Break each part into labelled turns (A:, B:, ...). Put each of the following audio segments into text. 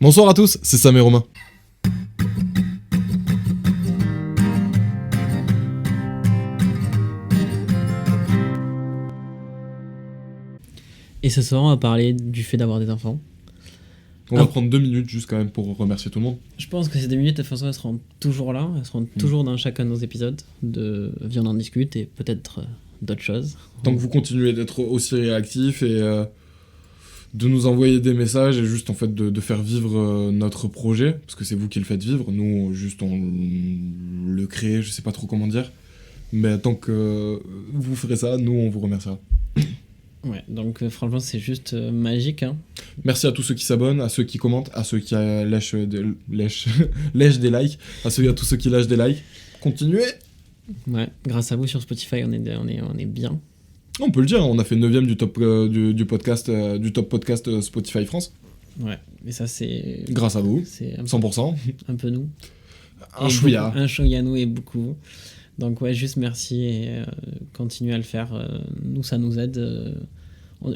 A: Bonsoir à tous, c'est Sam et Romain.
B: Et ce soir, on va parler du fait d'avoir des enfants.
A: On va prendre 2 minutes juste quand même pour remercier tout le monde.
B: Je pense que ces 2 minutes, de toute façon, elles seront toujours là. Elles seront toujours dans chacun de nos épisodes de Viens on en discute et peut-être d'autres choses.
A: Tant que vous continuez d'être aussi réactifs et de nous envoyer des messages et juste en fait de faire vivre notre projet, parce que c'est vous qui le faites vivre. Nous, juste on le crée, je sais pas trop comment dire. Mais tant que vous ferez ça, nous on vous remerciera.
B: Ouais, donc franchement, c'est juste magique. Hein.
A: Merci à tous ceux qui s'abonnent, à ceux qui commentent, à ceux qui lèchent des likes, à tous ceux qui lâchent des likes. Continuez.
B: Ouais, grâce à vous sur Spotify, on est bien.
A: On peut le dire, on a fait 9ème du top podcast Spotify France.
B: Ouais, et ça c'est...
A: Grâce à vous,
B: c'est
A: 100%.
B: Un peu nous.
A: Un chouïa.
B: Un chouïa nous et beaucoup. Donc ouais, juste merci et continuez à le faire. Nous, ça nous aide.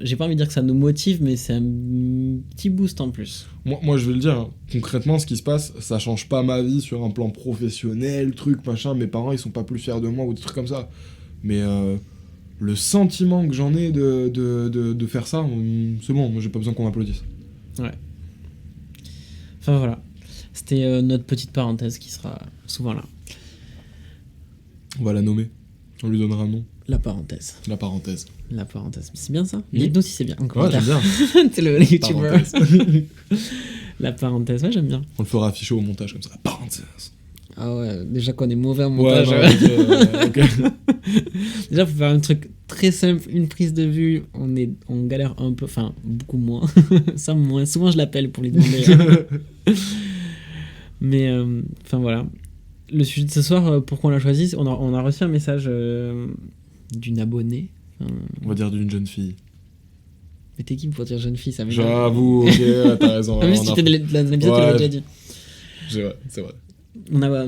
B: J'ai pas envie de dire que ça nous motive, mais c'est un petit boost en plus.
A: Moi je vais le dire, hein. Concrètement, ce qui se passe, ça change pas ma vie sur un plan professionnel, truc, machin. Mes parents, ils sont pas plus fiers de moi ou des trucs comme ça. Mais le sentiment que j'en ai de faire ça, c'est bon, moi j'ai pas besoin qu'on m'applaudisse.
B: Ouais. Enfin voilà. C'était notre petite parenthèse qui sera souvent là.
A: On va la nommer. On lui donnera un nom.
B: La parenthèse.
A: La parenthèse.
B: La parenthèse. C'est bien ça ? Dites-nous si c'est bien.
A: Ouais, j'aime bien.
B: T'es le youtubeur. La parenthèse, ouais, j'aime bien.
A: On le fera afficher au montage comme ça. La parenthèse.
B: Ah ouais, déjà qu'on est mauvais en montage.
A: Ouais, ok.
B: Déjà, faut faire un truc très simple, une prise de vue. On galère un peu, enfin, beaucoup moins. Ça, moins. Souvent, je l'appelle pour lui demander. Mais, enfin, voilà. Le sujet de ce soir, pourquoi on l'a choisi, on a reçu un message d'une abonnée.
A: On va dire d'une jeune fille.
B: Mais t'es qui pour dire jeune fille, ça m'énerve.
A: J'avoue, ok, t'as raison.
B: En plus, c'était dans l'épisode qu'il avait déjà dit.
A: C'est vrai.
B: On a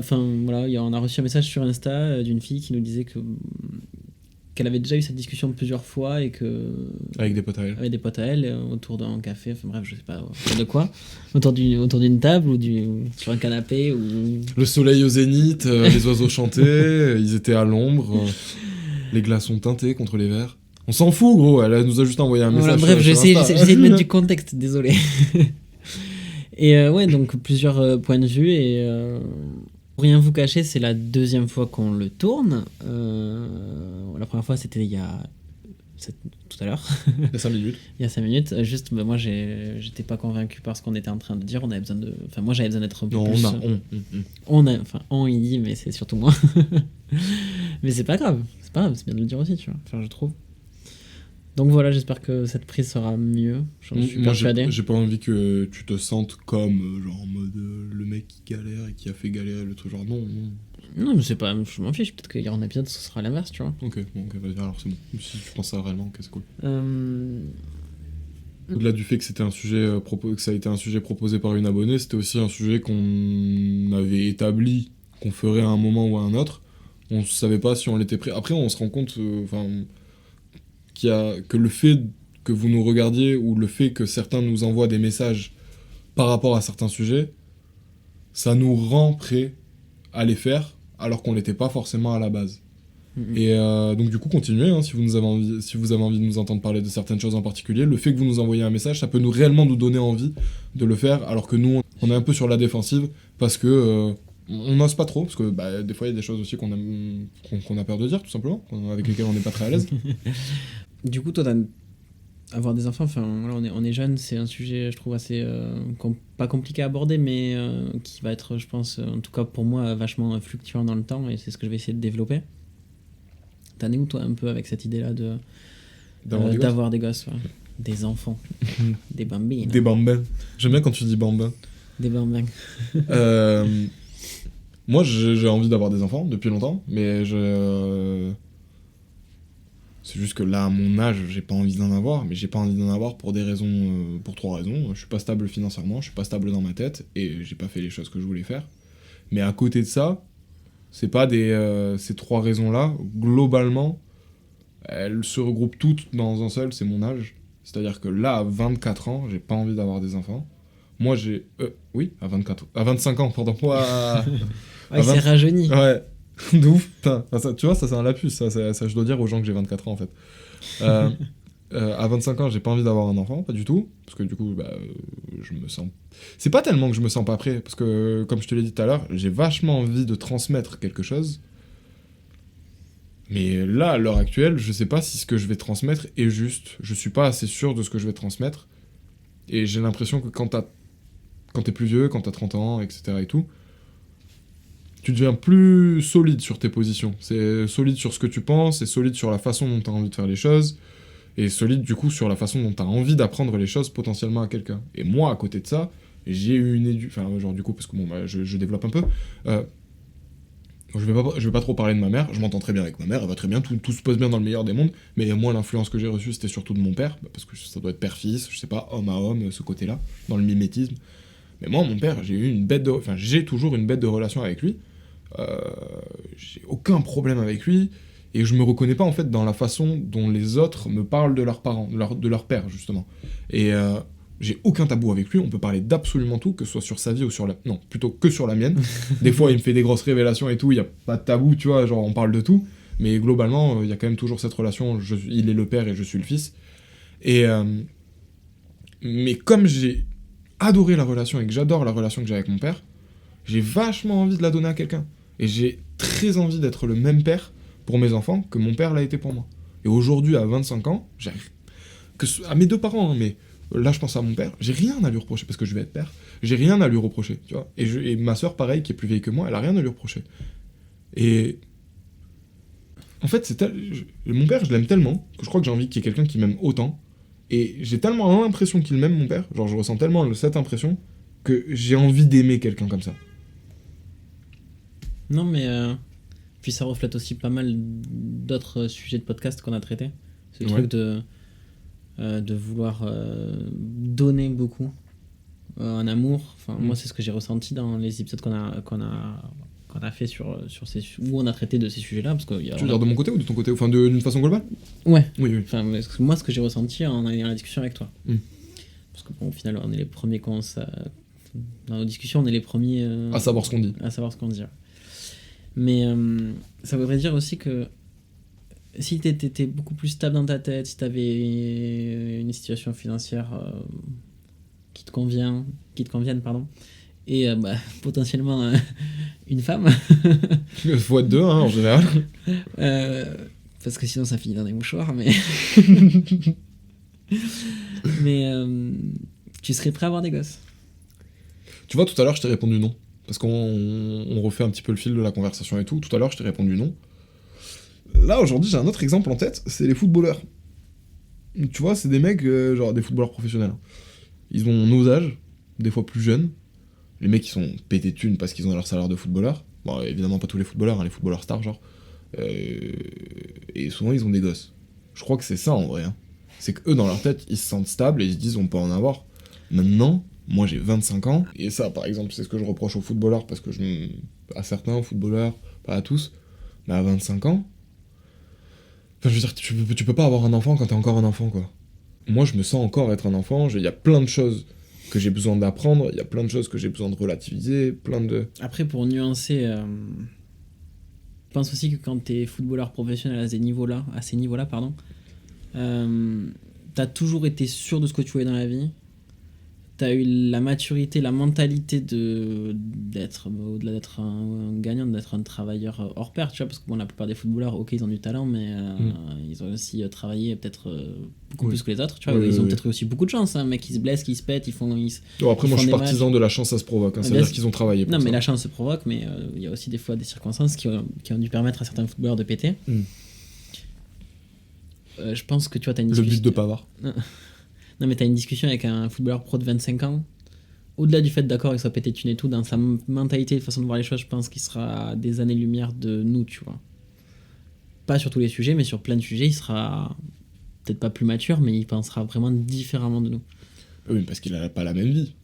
B: reçu un message sur Insta d'une fille qui nous disait qu'elle avait déjà eu cette discussion plusieurs fois et que...
A: Avec des potes à elle.
B: Avec des potes à elle, autour d'un café, enfin bref, je sais pas de quoi. Autour d'une table ou sur un canapé ou...
A: Le soleil au zénith, les oiseaux chantaient, ils étaient à l'ombre, les glaçons teintés contre les verres. On s'en fout, gros, elle nous a juste envoyé un message.
B: Voilà, bref, j'essaie de mettre du contexte, désolé. Et ouais, donc plusieurs points de vue et... Pour rien vous cacher, c'est la 2e fois qu'on le tourne. La première fois, c'était tout à l'heure.
A: Il y a 5 minutes.
B: Il y a 5 minutes. Juste, moi, j'étais pas convaincu par ce qu'on était en train de dire. Moi, j'avais besoin d'être un peu plus... On, il dit, mais c'est surtout moi. Mais c'est pas grave. C'est pas grave, c'est bien de le dire aussi, tu vois. Enfin, je trouve. Donc voilà, j'espère que cette prise sera mieux. J'en suis persuadé.
A: J'ai pas envie que tu te sentes comme genre en mode le mec qui galère et qui a fait galérer le truc, genre non.
B: Non, mais c'est pas, je m'en fiche, peut-être qu'il y aura un épisode, ce sera l'inverse, tu vois.
A: Ok, vas-y, alors c'est bon. Si tu penses ça réellement, ok, c'est cool. Au-delà du fait que c'était un sujet que ça a été un sujet proposé par une abonnée, c'était aussi un sujet qu'on avait établi qu'on ferait à un moment ou à un autre. On savait pas si on l'était prêt. Après, on se rend compte, que le fait que vous nous regardiez ou le fait que certains nous envoient des messages par rapport à certains sujets, ça nous rend prêts à les faire alors qu'on l'était pas forcément à la base. Et donc du coup continuez, hein, si vous avez envie de nous entendre parler de certaines choses en particulier, le fait que vous nous envoyez un message, ça peut réellement nous donner envie de le faire, alors que nous on est un peu sur la défensive parce que on n'ose pas trop, parce que des fois il y a des choses aussi qu'on a peur de dire tout simplement, avec lesquelles on n'est pas très à l'aise.
B: Du coup, toi, avoir des enfants, enfin, voilà, on est jeune, c'est un sujet, je trouve, assez pas compliqué à aborder, mais qui va être, je pense, en tout cas pour moi, vachement fluctuant dans le temps, et c'est ce que je vais essayer de développer. T'en es où, toi, un peu avec cette idée-là d'avoir des gosses, ouais. Des enfants, des bambins.
A: Des bambins. J'aime bien quand tu dis bambins.
B: Des bambins.
A: Moi, j'ai envie d'avoir des enfants depuis longtemps, mais c'est juste que là, à mon âge, j'ai pas envie d'en avoir, mais j'ai pas envie d'en avoir pour 3 raisons. Je suis pas stable financièrement, je suis pas stable dans ma tête, et j'ai pas fait les choses que je voulais faire. Mais à côté de ça, c'est pas ces 3 raisons-là, globalement, elles se regroupent toutes dans un seul, c'est mon âge. C'est-à-dire que là, à 24 ans, j'ai pas envie d'avoir des enfants. Moi, j'ai... oui, à 24... À 25 ans, pardon. Ouah.
B: Ouais, il s'est rajeuni.
A: Ouais, de ouf. Putain. Ah, ça, tu vois, ça c'est un lapsus, ça, je dois dire aux gens que j'ai 24 ans, en fait. Euh, à 25 ans, j'ai pas envie d'avoir un enfant, pas du tout, parce que du coup, je me sens... C'est pas tellement que je me sens pas prêt, parce que, comme je te l'ai dit tout à l'heure, j'ai vachement envie de transmettre quelque chose, mais là, à l'heure actuelle, je sais pas si ce que je vais transmettre est juste. Je suis pas assez sûr de ce que je vais transmettre, et j'ai l'impression que quand t'es plus vieux, quand t'as 30 ans, etc. et tout, tu deviens plus solide sur tes positions. C'est solide sur ce que tu penses, et solide sur la façon dont tu as envie de faire les choses, et solide du coup sur la façon dont tu as envie d'apprendre les choses potentiellement à quelqu'un. Et moi, à côté de ça, j'ai eu une éducation... Enfin, genre du coup, parce que bon, je développe un peu. Je vais pas trop parler de ma mère, je m'entends très bien avec ma mère, elle va très bien, tout se passe bien dans le meilleur des mondes, mais moi, l'influence que j'ai reçue, c'était surtout de mon père, parce que ça doit être père-fils, je sais pas, homme à homme, ce côté-là, dans le mimétisme. Mais moi, mon père, j'ai toujours une bête de relation avec lui. J'ai aucun problème avec lui, et je me reconnais pas en fait dans la façon dont les autres me parlent de leurs parents, de leur père justement. Et j'ai aucun tabou avec lui, on peut parler d'absolument tout, que ce soit sur sa vie ou sur la... Non, plutôt que sur la mienne. Des fois il me fait des grosses révélations et tout, il y a pas de tabou, tu vois, genre on parle de tout, mais globalement il y a quand même toujours cette relation, il est le père et je suis le fils. Et mais comme j'ai adoré la relation et que j'adore la relation que j'ai avec mon père, j'ai vachement envie de la donner à quelqu'un. Et j'ai très envie d'être le même père pour mes enfants que mon père l'a été pour moi. Et aujourd'hui, à 25 ans, à mes deux parents, hein, mais là je pense à mon père, j'ai rien à lui reprocher, parce que je vais être père, j'ai rien à lui reprocher, tu vois. Et ma soeur, pareil, qui est plus vieille que moi, elle a rien à lui reprocher. Et en fait, mon père, je l'aime tellement, que je crois que j'ai envie qu'il y ait quelqu'un qui m'aime autant. Et j'ai tellement l'impression qu'il m'aime, mon père, genre je ressens tellement cette impression, que j'ai envie d'aimer quelqu'un comme ça.
B: Non, mais puis ça reflète aussi pas mal d'autres sujets de podcast qu'on a traités. Ce truc de vouloir donner beaucoup en amour. Enfin, moi, c'est ce que j'ai ressenti dans les épisodes qu'on a fait sur ces où on a traité de ces sujets-là. Parce que
A: tu veux dire de mon côté ou de ton côté, enfin d'une façon globale?
B: Ouais.
A: Oui.
B: Enfin, moi, ce que j'ai ressenti en ayant la discussion avec toi. Parce que bon, au final, on est les premiers dans nos discussions, on est les premiers
A: à savoir ce qu'on dit.
B: À savoir ce qu'on dit. Ouais. Mais ça voudrait dire aussi que si t'étais beaucoup plus stable dans ta tête, si t'avais une situation financière qui te convienne, pardon, et potentiellement une femme.
A: Il faut être deux, hein, en général.
B: Parce que sinon ça finit dans des mouchoirs, mais... mais tu serais prêt à avoir des gosses?
A: Tu vois, tout à l'heure, je t'ai répondu non. Parce qu'on refait un petit peu le fil de la conversation et tout. Tout à l'heure, je t'ai répondu non. Là, aujourd'hui, j'ai un autre exemple en tête, c'est les footballeurs. Tu vois, c'est des mecs, genre des footballeurs professionnels. Ils ont nos âges, des fois plus jeunes. Les mecs, ils sont pétés de thunes parce qu'ils ont leur salaire de footballeur. Bon, évidemment, pas tous les footballeurs, hein, les footballeurs stars, genre. Et souvent, ils ont des gosses. Je crois que c'est ça, en vrai. Hein. C'est qu'eux, dans leur tête, ils se sentent stables et ils se disent, on peut en avoir. Maintenant... Moi j'ai 25 ans, et ça par exemple c'est ce que je reproche aux footballeurs, parce que à certains footballeurs, pas à tous, mais à 25 ans, enfin je veux dire, tu peux pas avoir un enfant quand t'es encore un enfant quoi. Moi je me sens encore être un enfant, il y a plein de choses que j'ai besoin d'apprendre, il y a plein de choses que j'ai besoin de relativiser, plein de...
B: Après pour nuancer, je pense aussi que quand t'es footballeur professionnel à ces niveaux-là, t'as toujours été sûr de ce que tu voulais dans la vie. T'as eu la maturité, la mentalité d'être, au-delà d'être un gagnant, d'être un travailleur hors pair, tu vois, parce que bon, la plupart des footballeurs, ok, ils ont du talent, mais ils ont aussi travaillé peut-être beaucoup plus que les autres, tu vois, ils ont peut-être eu aussi beaucoup de chance, hein, mec, ils se blessent, qui se pètent, après, moi, je suis partisan
A: de la chance, ça se provoque, hein, c'est-à-dire qu'ils ont travaillé pour ça.
B: Non, mais la chance se provoque, mais il y a aussi des fois des circonstances qui ont dû permettre à certains footballeurs de péter. Je pense que, tu vois, t'as une discussion...
A: Le but de Pavard.
B: Non, mais t'as une discussion avec un footballeur pro de 25 ans. Au-delà du fait, d'accord, il soit pété de thunes et tout, dans sa mentalité, façon de voir les choses, je pense qu'il sera à des années-lumière de nous, tu vois. Pas sur tous les sujets, mais sur plein de sujets, il sera peut-être pas plus mature, mais il pensera vraiment différemment de nous.
A: Oui, parce qu'il a pas la même vie.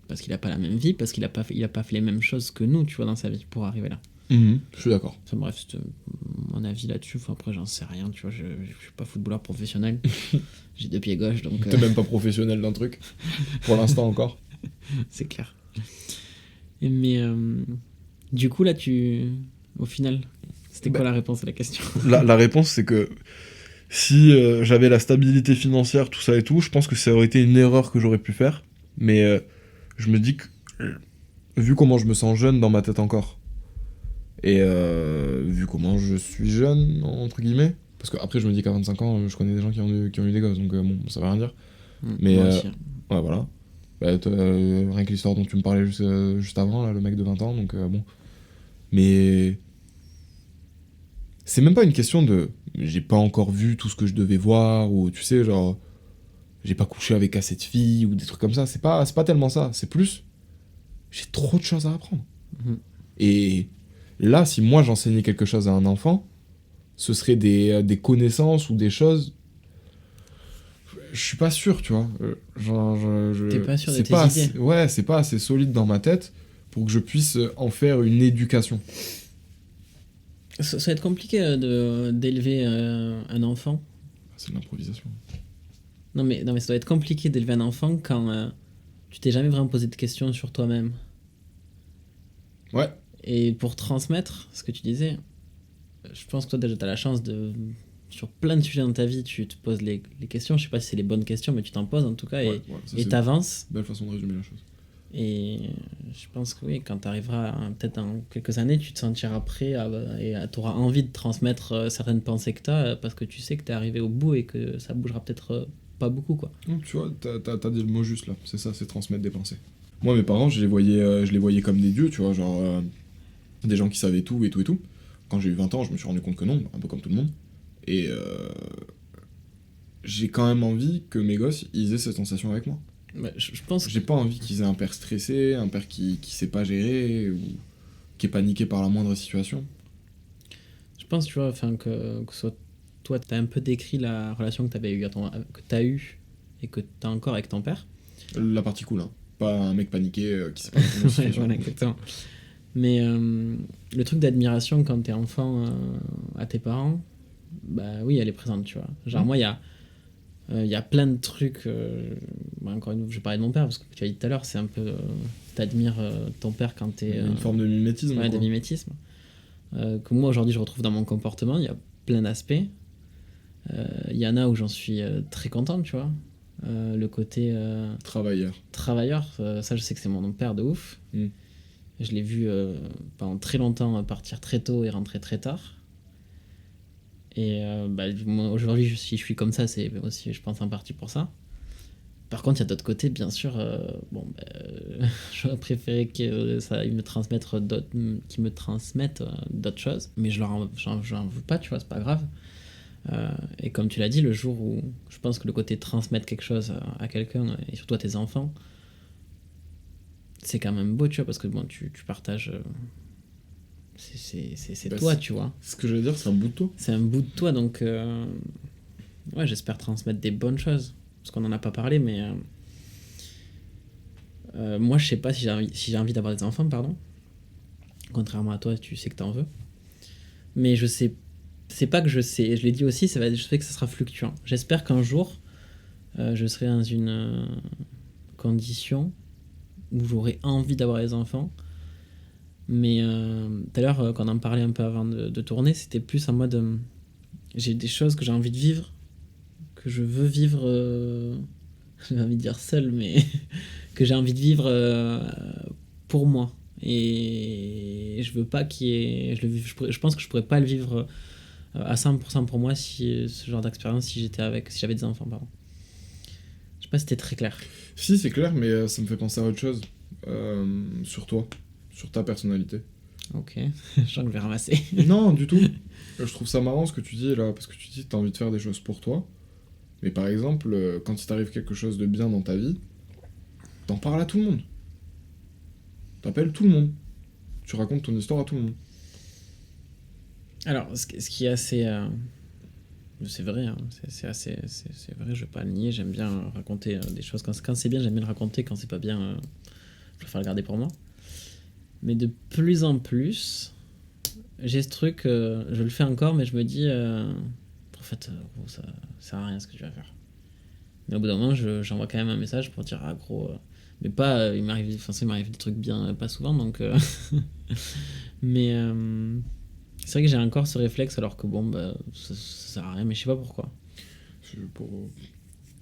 B: Parce qu'il a pas fait les mêmes choses que nous, tu vois, dans sa vie, pour arriver là.
A: Je suis d'accord.
B: Enfin bref, c'est mon avis là-dessus. Enfin, après, j'en sais rien, tu vois, je suis pas footballeur professionnel. J'ai 2 pieds gauches, donc...
A: T'es même pas professionnel d'un truc, pour l'instant encore.
B: C'est clair. Mais du coup, là, au final, c'était quoi la réponse à la question?
A: La réponse, c'est que si j'avais la stabilité financière, tout ça et tout, je pense que ça aurait été une erreur que j'aurais pu faire. Mais je me dis que, vu comment je me sens jeune dans ma tête encore, et vu comment je suis jeune, entre guillemets, parce que après je me dis qu'à 25 ans, je connais des gens qui ont eu des gosses, donc bon, ça veut rien dire. Mais
B: Moi aussi.
A: ouais, voilà. Bah, rien que l'histoire dont tu me parlais juste avant, là, le mec de 20 ans, donc bon. Mais c'est même pas une question de j'ai pas encore vu tout ce que je devais voir, ou tu sais, genre, j'ai pas couché avec assez de filles, ou des trucs comme ça. C'est pas tellement ça. C'est plus, j'ai trop de choses à apprendre.
B: Mhm.
A: Et là, si moi j'enseignais quelque chose à un enfant, ce serait des connaissances ou des choses. Je suis pas sûr, tu vois. Genre,
B: T'es pas sûr de
A: c'est
B: tes
A: pas
B: idées.
A: ouais, c'est pas assez solide dans ma tête pour que je puisse en faire une éducation.
B: Ça va être compliqué d'élever un enfant.
A: C'est de l'improvisation.
B: Non, mais ça doit être compliqué d'élever un enfant quand tu t'es jamais vraiment posé de questions sur toi-même.
A: Ouais,
B: Et pour transmettre ce que tu disais, je pense que toi déjà t'as la chance de. Sur plein de sujets dans ta vie, tu te poses les questions. Je sais pas si c'est les bonnes questions, mais tu t'en poses en tout cas
A: ouais, ça
B: et
A: c'est une
B: t'avances.
A: belle façon de résumer la chose.
B: Et je pense que oui, quand tu arriveras, peut-être dans quelques années, tu te sentiras prêt et tu auras envie de transmettre certaines pensées que tu as parce que tu sais que tu es arrivé au bout et que ça bougera peut-être pas beaucoup, quoi.
A: Donc, tu vois, t'as dit le mot juste là. C'est ça, c'est transmettre des pensées. Moi, mes parents, je les voyais comme des dieux, tu vois, genre des gens qui savaient tout et tout et tout. Quand j'ai eu 20 ans, je me suis rendu compte que non, un peu comme tout le monde. Et j'ai quand même envie que mes gosses, ils aient cette sensation avec moi.
B: Bah, je pense
A: J'ai pas envie qu'ils aient un père stressé, un père qui sait pas gérer, ou qui est paniqué par la moindre situation.
B: je pense, tu vois, enfin, que soit toi, tu as un peu décrit la relation que tu avais eu que tu as eu et que tu as encore avec ton père.
A: La partie cool, hein. Pas un mec paniqué qui sait pas répondre aux
B: Ouais,
A: situations.
B: voilà, exactement. Mais le truc d'admiration quand t'es enfant à tes parents, bah oui, elle est présente, tu vois. Genre, moi, il y a plein de trucs. Bah, encore une fois, je vais parler de mon père, parce que tu as dit tout à l'heure, c'est un peu. T'admires ton père quand t'es.
A: Une forme de mimétisme,
B: Ouais, de
A: quoi.
B: mimétisme. Que moi, aujourd'hui, je retrouve dans mon comportement. Il y a plein d'aspects. Il y en a où j'en suis très contente, tu vois. Le côté
A: Travailleur.
B: travailleur, ça, je sais que c'est mon père de ouf.
A: Mm.
B: Je l'ai vu pendant très longtemps partir très tôt et rentrer très tard. Et bah, moi, aujourd'hui, si je suis comme ça, c'est aussi, je pense, en partie pour ça. Par contre, il y a d'autres côtés, bien sûr. Bon, bah, j'aurais préféré qu'ils me transmettent d'autres choses, mais j'en veux pas, tu vois, c'est pas grave. Et comme tu l'as dit, le jour où je pense que le côté transmettre quelque chose à quelqu'un, et surtout à tes enfants, c'est quand même beau, tu vois, parce que bon, tu partages. C'est
A: Bah,
B: toi, tu vois.
A: Ce que je veux dire, c'est un bout de toi.
B: C'est un bout de toi, donc ouais, j'espère transmettre des bonnes choses. Parce qu'on n'en a pas parlé, mais moi, je sais pas si j'ai envie d'avoir des enfants, pardon. Contrairement à toi, tu sais que t'en veux. Mais je sais, c'est pas que je sais, je l'ai dit aussi, je sais que ça sera fluctuant. J'espère qu'un jour, je serai dans une condition où j'aurai envie d'avoir des enfants. Mais tout à l'heure, quand on en parlait un peu avant de tourner, c'était plus en mode j'ai des choses que j'ai envie de vivre, que je veux vivre, j'ai envie de dire seul, mais que j'ai envie de vivre pour moi. Et je veux pas qu'il y ait. Je pense que je pourrais pas le vivre à 100% pour moi si ce genre d'expérience si si j'avais des enfants, pardon. Je sais pas si c'était très clair.
A: Si, c'est clair, mais ça me fait penser à autre chose. Sur toi, sur ta personnalité.
B: Ok, je sens que je vais ramasser.
A: Non, du tout. Je trouve ça marrant ce que tu dis là, parce que tu dis que t'as envie de faire des choses pour toi. Mais par exemple, quand il t'arrive quelque chose de bien dans ta vie, t'en parles à tout le monde. T'appelles tout le monde. Tu racontes ton histoire à tout le monde.
B: Alors, ce qui est assez. C'est vrai, hein, c'est vrai, je vais pas le nier. J'aime bien raconter des choses. Quand c'est bien, j'aime bien le raconter. Quand c'est pas bien, je préfère le garder pour moi. Mais de plus en plus, j'ai ce truc, je le fais encore, mais je me dis, en fait, gros, ça sert à rien ce que tu vas faire. Mais au bout d'un moment, j'envoie quand même un message pour dire, ah gros, Mais pas, ça m'arrive des trucs bien, pas souvent, donc. Mais c'est vrai que j'ai encore ce réflexe, alors que bon, bah, ça sert à rien, mais je sais pas pourquoi.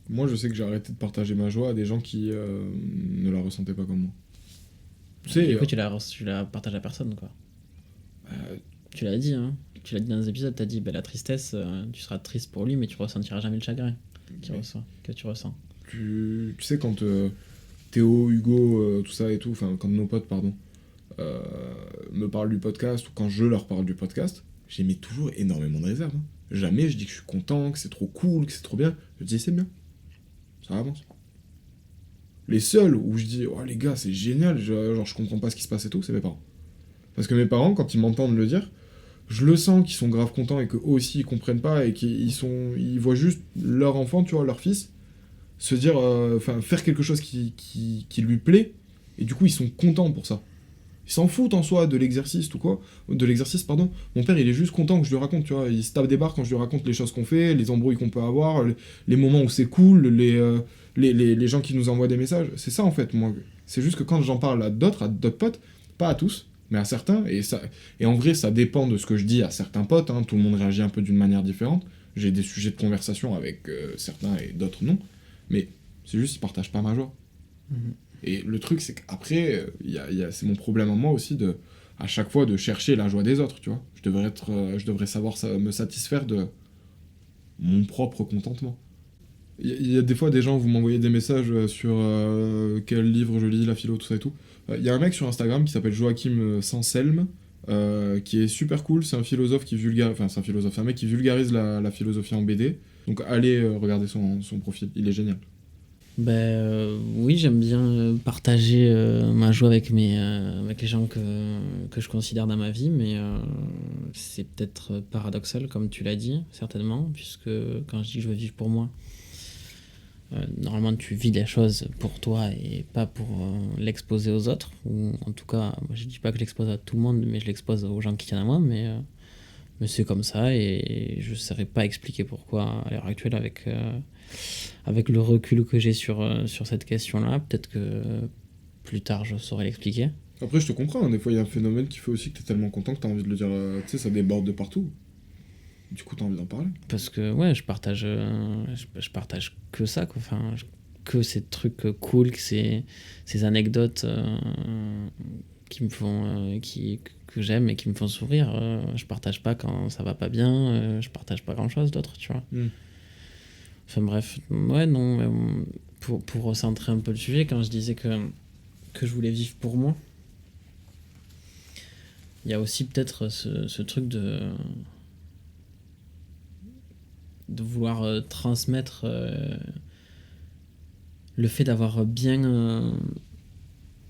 A: Moi, je sais que j'ai arrêté de partager ma joie à des gens qui ne la ressentaient pas comme moi. Tu sais,
B: Du coup, tu la partages à personne, quoi.
A: euh,
B: Tu l'as dit, hein. Tu l'as dit dans les épisodes, t'as dit, bah, la tristesse, tu seras triste pour lui, mais tu ressentiras jamais le chagrin que tu ressens.
A: tu sais, quand Théo, Hugo, tout ça et tout, enfin, quand nos potes, pardon, euh, me parlent du podcast, ou quand je leur parle du podcast, j'émets toujours énormément de réserve. Hein. Jamais je dis que je suis content, que c'est trop cool, que c'est trop bien. Je dis c'est bien. Ça avance. Les seuls où je dis, oh les gars, c'est génial, genre je comprends pas ce qui se passe et tout, c'est mes parents. Parce que mes parents, quand ils m'entendent le dire, je le sens qu'ils sont grave contents et qu'eux aussi ils comprennent pas et ils voient juste leur enfant, tu vois, leur fils, se dire, enfin, faire quelque chose qui lui plaît, et du coup ils sont contents pour ça. Ils s'en foutent en soi de l'exercice, pardon. Mon père, il est juste content que je lui raconte, tu vois. Il se tape des barres quand je lui raconte les choses qu'on fait, les embrouilles qu'on peut avoir, les moments où c'est cool, les gens qui nous envoient des messages. C'est ça, en fait, moi. C'est juste que quand j'en parle à d'autres potes, pas à tous, mais à certains, et en vrai, ça dépend de ce que je dis à certains potes, hein. Tout le monde réagit un peu d'une manière différente. J'ai des sujets de conversation avec certains et d'autres non. Mais c'est juste qu'ils partagent pas ma joie.
B: Mhm.
A: Et le truc, c'est qu'après, c'est mon problème à moi aussi à chaque fois de chercher la joie des autres, tu vois. Je devrais savoir me satisfaire de mon propre contentement. Il y a des fois des gens, vous m'envoyez des messages sur quel livre je lis, la philo, tout ça et tout. Il y a un mec sur Instagram qui s'appelle Joachim Sanselme, qui est super cool. C'est un philosophe c'est un mec qui vulgarise la philosophie en BD. Donc allez regarder son profil, il est génial.
B: Oui, j'aime bien partager ma joie avec avec les gens que je considère dans ma vie, mais c'est peut-être paradoxal, comme tu l'as dit, certainement, puisque quand je dis que je veux vivre pour moi, normalement tu vis les choses pour toi et pas pour l'exposer aux autres, ou en tout cas, moi, je dis pas que je l'expose à tout le monde, mais je l'expose aux gens qui tiennent à moi, mais c'est comme ça, et je ne saurais pas expliquer pourquoi à l'heure actuelle avec le recul que j'ai sur cette question-là. Peut-être que plus tard je saurais l'expliquer.
A: Après, je te comprends, hein, des fois il y a un phénomène qui fait aussi que t'es tellement content que t'as envie de le dire, tu sais, ça déborde de partout. Du coup, t'as envie d'en parler.
B: Parce que ouais, je partage que ça, quoi. Enfin, que ces trucs cool, que ces anecdotes qui me font, que j'aime et qui me font sourire. Je partage pas quand ça va pas bien, je partage pas grand-chose d'autre, tu vois.
A: Mm.
B: Enfin bref, ouais, non, pour recentrer un peu le sujet, quand je disais que je voulais vivre pour moi, il y a aussi peut-être ce truc de vouloir transmettre le fait d'avoir bien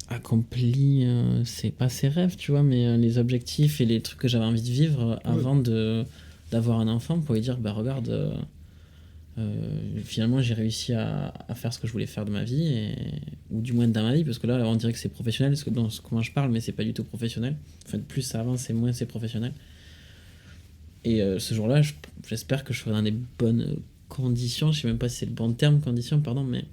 B: accompli, c'est pas ses rêves, tu vois, mais les objectifs et les trucs que j'avais envie de vivre avant d'avoir un enfant, pour lui dire, bah regarde, finalement j'ai réussi à faire ce que je voulais faire de ma vie, ou du moins dans ma vie, parce que là on dirait que c'est professionnel, parce que dans comment je parle, mais c'est pas du tout professionnel. En fait, plus ça avance et moins c'est professionnel. Et ce jour-là, j'espère que je serai dans des bonnes conditions. Je sais même pas si c'est le bon terme, conditions, pardon, mais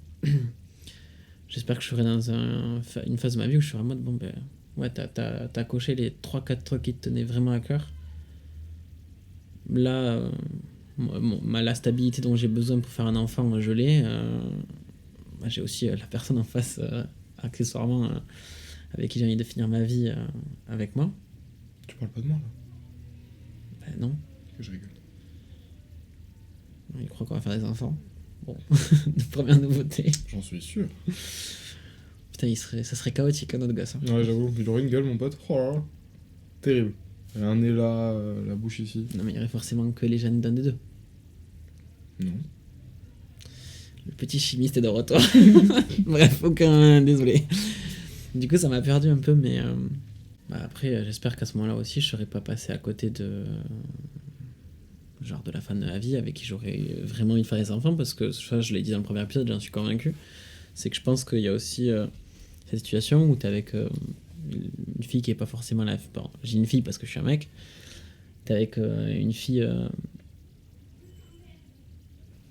B: j'espère que je serai dans une phase de ma vie où je serai en mode, bon, ben, ouais, t'as coché les 3-4 trucs qui te tenaient vraiment à cœur. Là, la stabilité dont j'ai besoin pour faire un enfant, je l'ai. J'ai aussi la personne en face, accessoirement, avec qui j'ai envie de finir ma vie avec moi.
A: Tu parles pas de moi, là?
B: Ben non.
A: Que je rigole.
B: Il croit qu'on va faire des enfants. Bon, première nouveauté.
A: J'en suis sûr.
B: Putain, ça serait chaotique, notre gosse. Hein.
A: Ouais, j'avoue, il aurait une gueule, mon pote. Oh là là. Terrible. Il a un nez là, la bouche ici.
B: Non, mais il y aurait forcément que les gènes d'un des deux.
A: Non.
B: Le petit chimiste est de retour. Bref, désolé. Du coup, ça m'a perdu un peu, mais après, j'espère qu'à ce moment-là aussi, je serais pas passé à côté de la femme de ma vie avec qui j'aurais vraiment envie de faire des enfants, parce que ça, je l'ai dit dans le premier épisode, j'en suis convaincu. C'est que je pense qu'il y a aussi cette situation où t'es avec une fille qui est pas forcément la... Bon, j'ai une fille parce que je suis un mec. T'es avec une fille...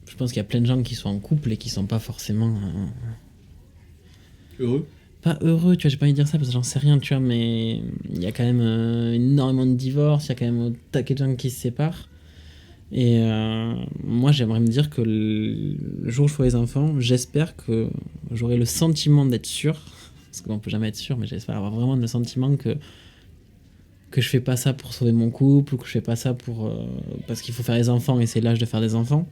B: je pense qu'il y a plein de gens qui sont en couple et qui sont pas forcément...
A: Heureux?
B: Pas heureux, tu vois, j'ai pas envie de dire ça parce que j'en sais rien, tu vois, mais il y a quand même énormément de divorces, il y a quand même un taquet de gens qui se séparent. Et moi, j'aimerais me dire que le jour où je ferai les enfants, j'espère que j'aurai le sentiment d'être sûr, parce qu'on peut jamais être sûr, mais j'espère avoir vraiment le sentiment que je fais pas ça pour sauver mon couple, ou que je fais pas ça pour parce qu'il faut faire des enfants et c'est l'âge de faire des enfants.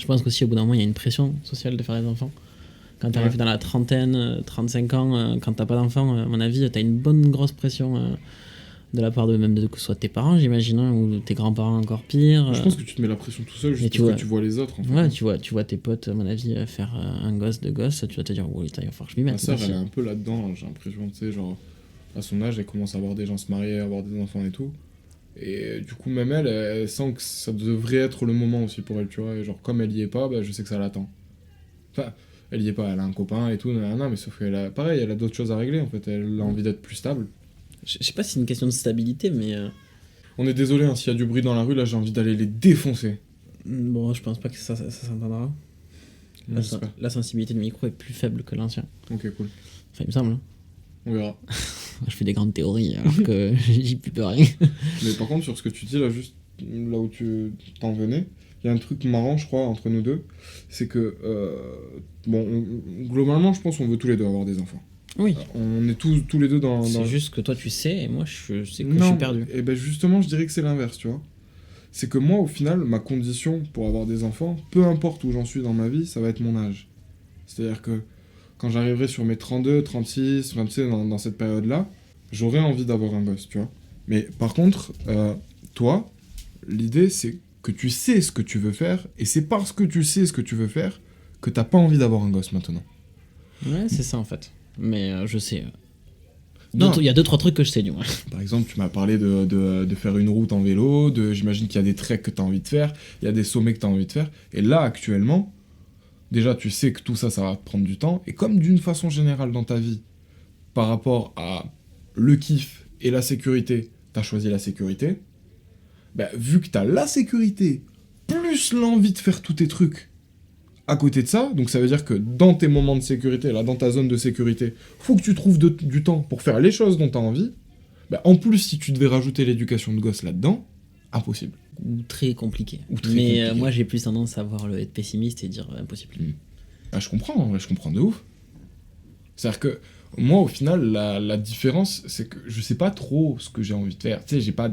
B: Je pense qu'aussi, au bout d'un moment, il y a une pression sociale de faire des enfants. Quand tu arrives
A: Ouais.
B: dans la trentaine, 35 ans, quand t'as pas d'enfant, à mon avis, t'as une bonne grosse pression de la part de même de que ce soit tes parents, j'imagine, hein, ou tes grands-parents encore pire.
A: Je pense que tu te mets la pression tout seul
B: et
A: juste
B: tu
A: parce
B: vois-
A: que tu vois les autres, en fait.
B: Ouais,
A: hein.
B: tu vois tes potes, à mon avis, faire un gosse, deux gosses, tu vas te dire, oh, putain, il va falloir que je m'y
A: Ma
B: mette.
A: sœur,
B: moi
A: elle est
B: aussi.
A: un peu là-dedans, hein, j'ai l'impression, tu sais, genre, à son âge, elle commence à voir des gens se marier, avoir des enfants et tout. Et du coup, même elle, elle sent que ça devrait être le moment aussi pour elle, tu vois. Et genre, comme elle y est pas, bah, je sais que ça l'attend. Enfin, elle y est pas, elle a un copain et tout, nanana, mais sauf qu'elle a, pareil, elle a d'autres choses à régler, en fait. Elle a envie d'être plus stable.
B: Je sais pas si c'est une question de stabilité, mais
A: On est désolé, hein, s'il y a du bruit dans la rue, là, j'ai envie d'aller les défoncer.
B: bon, je pense pas que ça s'entendra.
A: Non, j'espère.
B: La sensibilité du micro est plus faible que l'ancien.
A: Ok, cool.
B: Enfin, il me semble. Hein.
A: On verra.
B: Je fais des grandes théories alors que j'y plus peux rien.
A: Mais par contre, sur ce que tu dis, là, juste là où tu t'en venais, il y a un truc marrant, je crois, entre nous deux. C'est que, bon, globalement, je pense qu'on veut tous les deux avoir des enfants.
B: Oui.
A: On est tous les deux dans.
B: C'est juste que toi tu sais et moi je sais que je
A: Non,
B: suis perdu.
A: et ben justement, je dirais que c'est l'inverse, tu vois. C'est que moi, au final, ma condition pour avoir des enfants, peu importe où j'en suis dans ma vie, ça va être mon âge. C'est-à-dire que quand j'arriverai sur mes 32, 36, enfin, tu sais, dans cette période-là, j'aurai envie d'avoir un gosse, tu vois. Mais par contre, toi, l'idée, c'est que tu sais ce que tu veux faire, et c'est parce que tu sais ce que tu veux faire que t'as pas envie d'avoir un gosse maintenant.
B: Ouais, c'est ça en fait. Mais je sais.
A: Non.
B: Il y a deux, trois trucs que je sais du moins.
A: Par exemple, tu m'as parlé de faire une route en vélo, j'imagine qu'il y a des treks que tu as envie de faire, il y a des sommets que tu as envie de faire. Et là, actuellement, déjà, tu sais que tout ça, ça va te prendre du temps. Et comme d'une façon générale dans ta vie, par rapport à le kiff et la sécurité, tu as choisi la sécurité, bah, vu que tu as la sécurité, plus l'envie de faire tous tes trucs à côté de ça, donc ça veut dire que dans tes moments de sécurité, là, dans ta zone de sécurité, faut que tu trouves du temps pour faire les choses dont tu as envie. Bah, en plus, si tu devais rajouter l'éducation de gosse là-dedans, impossible.
B: Ou très compliqué.
A: Ou très
B: Mais
A: compliqué.
B: moi j'ai plus tendance à être pessimiste et dire impossible.
A: Ah, je comprends de ouf. C'est-à-dire que moi, au final, la différence, c'est que je sais pas trop ce que j'ai envie de faire. Tu sais, j'ai pas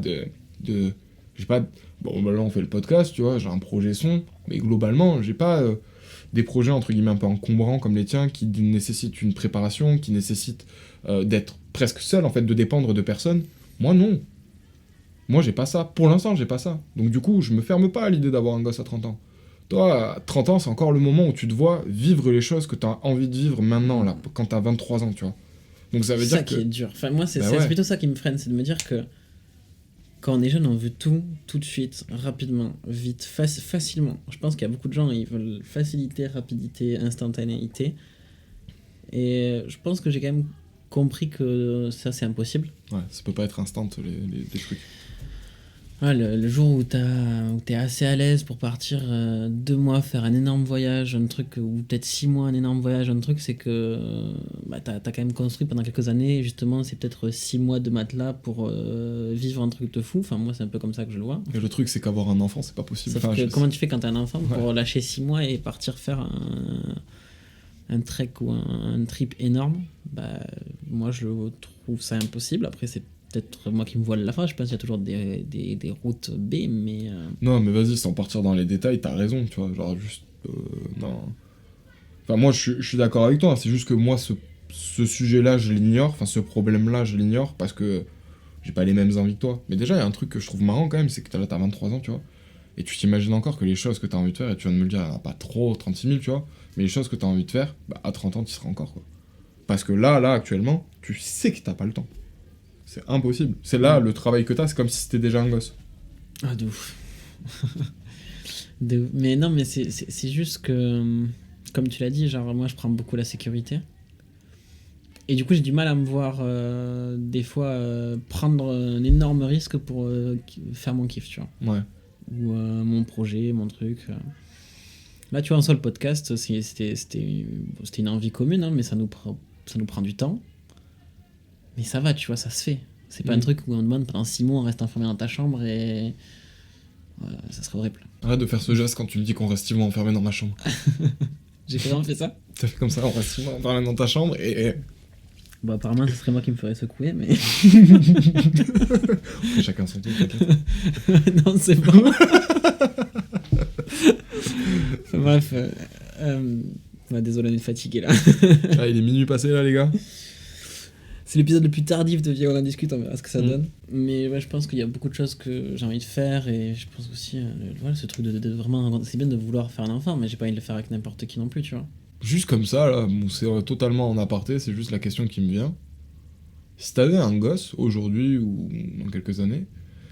A: j'ai pas. Bon, bah là, on fait le podcast, tu vois, j'ai un projet son, mais globalement, j'ai pas des projets entre guillemets un peu encombrants comme les tiens qui nécessitent une préparation, qui nécessitent d'être presque seul, en fait, de dépendre de personne. Moi, non. Moi, j'ai pas ça. Pour l'instant, j'ai pas ça. Donc, du coup, je me ferme pas à l'idée d'avoir un gosse à 30 ans. Toi, à 30 ans, c'est encore le moment où tu te vois vivre les choses que tu as envie de vivre maintenant, là, quand tu as 23 ans, tu vois. Donc ça veut
B: C'est
A: dire
B: ça
A: que...
B: qui est dur. Enfin, moi, c'est
A: Bah
B: c'est
A: ouais.
B: plutôt ça qui me freine, c'est de me dire que quand on est jeune, on veut tout de suite, rapidement, vite, facilement. Je pense qu'il y a beaucoup de gens, ils veulent facilité, rapidité, instantanéité. Et je pense que j'ai quand même compris que ça, c'est impossible.
A: Ouais, ça peut pas être instant, les trucs.
B: Ouais, le jour où t'es assez à l'aise pour partir 2 mois faire un énorme voyage, un truc, ou peut-être 6 mois un énorme voyage, un truc, c'est que bah, t'as quand même construit pendant quelques années, et justement, c'est peut-être 6 mois de matelas pour vivre un truc de fou. Enfin, moi, c'est un peu comme ça que je le vois.
A: Et le truc, c'est qu'avoir un enfant, c'est pas possible.
B: Sauf
A: Enfin,
B: que comment tu fais quand t'as un enfant pour
A: Ouais.
B: lâcher 6 mois et partir faire un trek ou un trip énorme? Bah, moi, je trouve ça impossible. Après, c'est peut-être moi qui me voile la face. Je pense qu'il y a toujours des routes B, mais
A: Non, mais vas-y, sans partir dans les détails, t'as raison, tu vois. Genre, juste... non. Enfin, moi, je suis d'accord avec toi. C'est juste que moi, ce sujet-là, je l'ignore. Enfin, ce problème-là, je l'ignore parce que j'ai pas les mêmes envies que toi. Mais déjà, il y a un truc que je trouve marrant quand même, c'est que t'as 23 ans, tu vois. Et tu t'imagines encore que les choses que t'as envie de faire, et tu viens de me le dire, il y en a pas trop, 36 000, tu vois. Mais les choses que t'as envie de faire, bah, à 30 ans, tu seras encore, quoi. Parce que là, actuellement, tu sais que t'as pas le temps. C'est impossible. C'est là, le travail que t'as, c'est comme si c'était déjà un gosse.
B: ah, de ouf. Mais non, mais c'est juste que, comme tu l'as dit, genre moi je prends beaucoup la sécurité. Et du coup j'ai du mal à me voir des fois prendre un énorme risque pour faire mon kiff, tu vois.
A: Ouais.
B: Ou mon projet, mon truc. Là, tu vois, en soi, le podcast, c'était une envie commune, hein, mais ça nous prend du temps. Mais ça va, tu vois, ça se fait. C'est pas un truc où on demande pendant 6 mois, on reste enfermé dans ta chambre et. Ça serait horrible.
A: Arrête de faire ce geste quand tu me dis qu'on reste 6 mois enfermé dans ma chambre.
B: J'ai vraiment fait ça.
A: T'as fait comme ça, on reste 6 mois enfermé dans ta chambre et...
B: Bon, apparemment, ce serait moi qui me ferais secouer, mais.
A: Après, chacun son tour, peut-être.
B: Non, c'est bon. Enfin, bref. Désolé, on est fatigué là.
A: Ah, il est minuit passé là, les gars.
B: C'est l'épisode le plus tardif de Viens, on en discute, on verra ce que ça donne. Mais ouais, je pense qu'il y a beaucoup de choses que j'ai envie de faire et je pense aussi, voilà, ce truc de vraiment. C'est bien de vouloir faire un enfant, mais j'ai pas envie de le faire avec n'importe qui non plus, tu vois.
A: Juste comme ça, là, bon, c'est totalement en aparté, c'est juste la question qui me vient. Si t'avais un gosse, aujourd'hui ou dans quelques années,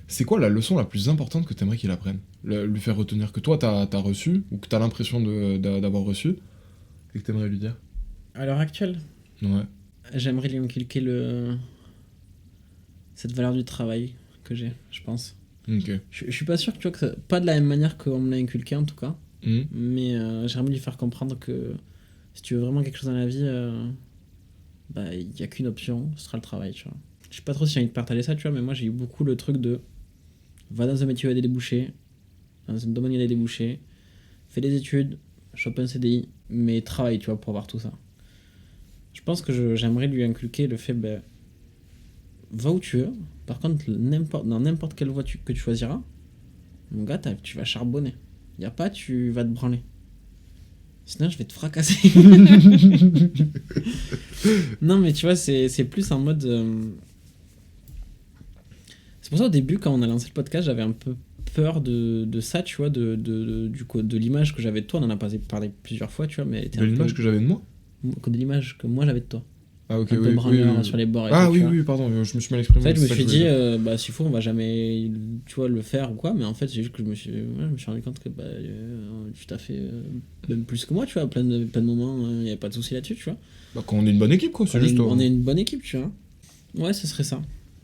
A: c'est quoi la leçon la plus importante que t'aimerais qu'il apprenne? Lui faire retenir, que toi t'as reçu, ou que t'as l'impression d'avoir reçu, et que t'aimerais lui dire?
B: À l'heure actuelle,
A: Ouais.
B: j'aimerais lui inculquer cette valeur du travail que j'ai, je pense.
A: Ok.
B: Je suis pas sûr, tu vois, pas de la même manière qu'on me l'a inculqué en tout cas,
A: Mhm.
B: mais j'aimerais lui faire comprendre que si tu veux vraiment quelque chose dans la vie, bah il y a qu'une option, ce sera le travail, tu vois. Je sais pas trop si j'ai envie de partager ça, tu vois, mais moi j'ai eu beaucoup le truc de va dans un métier où il y a des débouchés, dans un domaine où il y a des débouchés, fais des études, chope un CDI, mais travaille, tu vois, pour avoir tout ça. Je pense que j'aimerais lui inculquer le fait, ben, va où tu veux. Par contre, dans n'importe quelle voie que tu choisiras, mon gars, tu vas charbonner. Y a pas, tu vas te branler. Sinon, je vais te fracasser. Non, mais tu vois, c'est plus en mode. C'est pour ça, au début, quand on a lancé le podcast, j'avais un peu peur de ça, tu vois, de l'image que j'avais de toi. On en a parlé plusieurs fois, tu vois, mais elle était
A: De l'image que j'avais de moi?
B: de l'image que moi j'avais de toi.
A: Ah, ok,
B: Un peu
A: oui,
B: branleur
A: oui.
B: sur les bords et
A: Ah,
B: tout,
A: oui,
B: tu vois.
A: oui, pardon, je me suis mal exprimé.
B: En fait, je me
A: c'est ça
B: suis
A: que voulais
B: dit,
A: dire.
B: bah, s'il faut, on va jamais, tu vois, le faire ou quoi. Mais en fait, c'est juste que je me suis rendu compte que bah, tu t'as fait même plus que moi, tu vois. À plein de moments, il n'y avait pas de souci là-dessus, tu vois.
A: Bah, quand on est une bonne équipe, quoi, c'est juste.
B: On est une bonne équipe, tu vois. Ouais, ce serait ça.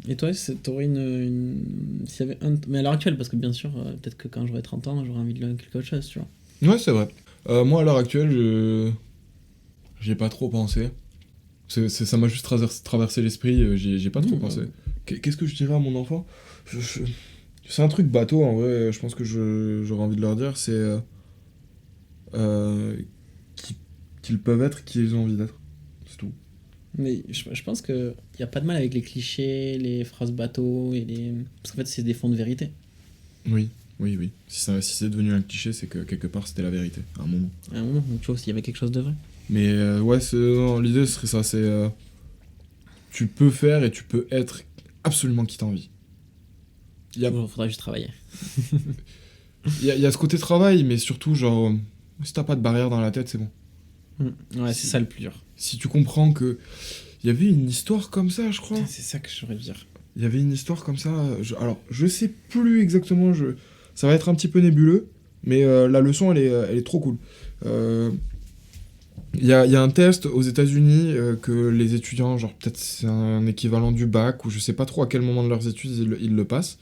B: Et toi, t'aurais s'il y avait mais à l'heure actuelle, parce que bien sûr, peut-être que quand j'aurai 30 ans, j'aurai envie de quelque autre chose, tu vois.
A: Ouais, c'est vrai. Moi, à l'heure actuelle, j'y ai pas trop pensé. Ça m'a juste traversé l'esprit, j'y ai pas trop pensé. Qu'est-ce que je dirais à mon enfant? C'est un truc bateau, en vrai, je pense que j'aurais envie de leur dire, c'est qu'ils peuvent être qui ils ont envie d'être. C'est tout.
B: Mais je pense qu'il n'y a pas de mal avec les clichés, les phrases bateaux, parce qu'en fait, c'est des fonds de vérité.
A: Oui. Si c'est devenu un cliché, c'est que quelque part, c'était la vérité, à un moment.
B: À un moment, donc tu vois, s'il y avait quelque chose de vrai.
A: Mais ouais, non, l'idée serait ça, c'est tu peux faire et tu peux être absolument qui t'as envie.
B: Il faudra juste travailler.
A: Il y a ce côté travail, mais surtout, genre, si t'as pas de barrière dans la tête, c'est bon.
B: Ouais, c'est ça le plus dur.
A: Si tu comprends que... Il y avait une histoire comme ça, je crois.
B: C'est ça que je voudrais dire.
A: Il y avait une histoire comme ça... Alors, je sais plus exactement, ça va être un petit peu nébuleux, mais la leçon, elle est trop cool. Il y a un test aux États-Unis que les étudiants, genre peut-être c'est un équivalent du bac, ou je sais pas trop à quel moment de leurs études ils le passent.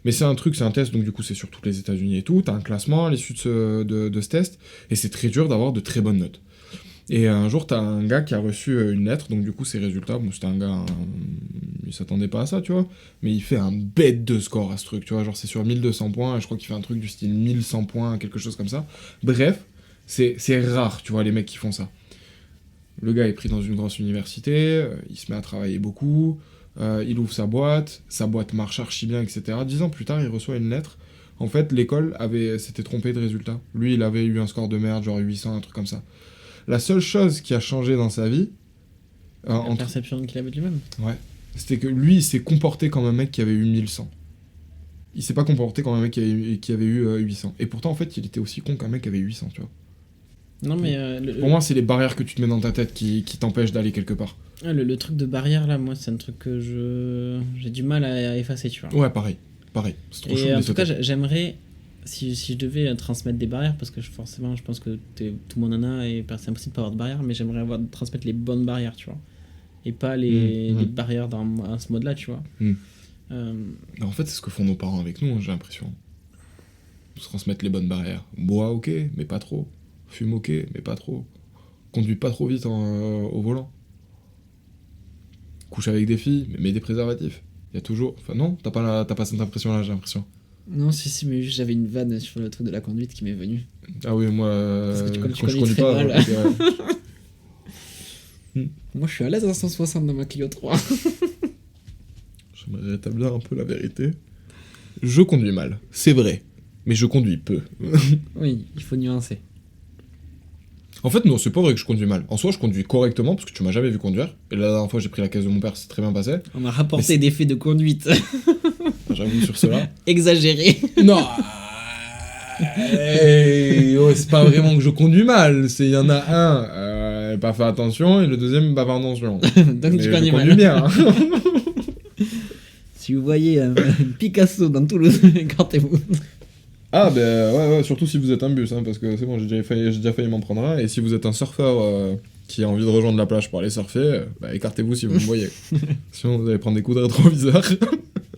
A: Mais c'est un test, donc du coup c'est sur tous les États-Unis et tout. T'as un classement à l'issue de ce test, et c'est très dur d'avoir de très bonnes notes. Et un jour, t'as un gars qui a reçu une lettre, donc du coup ses résultats, bon c'était un gars, il s'attendait pas à ça, tu vois, mais il fait un bête de score à ce truc, tu vois, genre c'est sur 1200 points, et je crois qu'il fait un truc du style 1100 points, quelque chose comme ça. Bref, c'est rare, tu vois, les mecs qui font ça. Le gars est pris dans une grosse université, il se met à travailler beaucoup, il ouvre sa boîte marche archi bien, etc. 10 ans plus tard, il reçoit une lettre. En fait, l'école s'était trompée de résultat. Lui, il avait eu un score de merde, genre 800, un truc comme ça. La seule chose qui a changé dans sa vie...
B: la perception qu'il avait de lui-même.
A: Ouais. C'était que lui, il s'est comporté comme un mec qui avait eu 1100. Il s'est pas comporté comme un mec qui avait eu 800. Et pourtant, en fait, il était aussi con qu'un mec qui avait 800, tu vois.
B: Non, mais...
A: Pour moi, c'est les barrières que tu te mets dans ta tête qui t'empêchent d'aller quelque part.
B: Le truc de barrière, là, moi, c'est un truc que j'ai du mal à effacer, tu vois.
A: Ouais, pareil. C'est trop chaud.
B: Et en tout cas, j'aimerais... Si je devais transmettre des barrières, parce que forcément, je pense que tout le monde en a, et c'est impossible de pas avoir de barrières, mais j'aimerais transmettre les bonnes barrières, tu vois. Et pas les barrières dans ce mode-là, tu vois.
A: En fait, c'est ce que font nos parents avec nous, j'ai l'impression. transmettre les bonnes barrières. Bois, ok, mais pas trop. Fume, ok, mais pas trop. Conduis pas trop vite au volant. Couche avec des filles, mais mets des préservatifs. Il y a toujours... Enfin non, t'as pas cette impression-là, j'ai l'impression.
B: Non, si, mais juste j'avais une vanne sur le truc de la conduite qui m'est venue.
A: Ah oui, moi,
B: Parce que tu
A: quand je
B: conduis
A: conduis
B: très
A: pas...
B: mal.
A: ouais.
B: Moi, je suis à l'aise à 160 dans ma Clio 3.
A: J'aimerais rétablir un peu la vérité. Je conduis mal, c'est vrai. Mais je conduis peu.
B: Oui, il faut nuancer.
A: En fait, non, c'est pas vrai que je conduis mal. En soi, je conduis correctement, parce que tu m'as jamais vu conduire. Et la dernière fois, j'ai pris la caisse de mon père, c'est très bien passé.
B: On m'a rapporté des faits de conduite
A: J'avoue sur cela.
B: exagérés.
A: Non. Ouais, c'est pas vraiment que je conduis mal. Il y en a un, pas fait attention, et le deuxième, pas fait attention.
B: Donc
A: Mais
B: tu
A: je
B: conduis
A: conduis
B: mal.
A: bien. Hein.
B: Si vous voyez un Picasso dans Toulouse, écartez-vous.
A: Ah, ouais, surtout si vous êtes un bus, hein, parce que c'est bon, j'ai déjà failli m'en prendre un. Et si vous êtes un surfeur qui a envie de rejoindre la plage pour aller surfer, écartez-vous si vous me voyez. Sinon, vous allez prendre des coups de rétroviseur.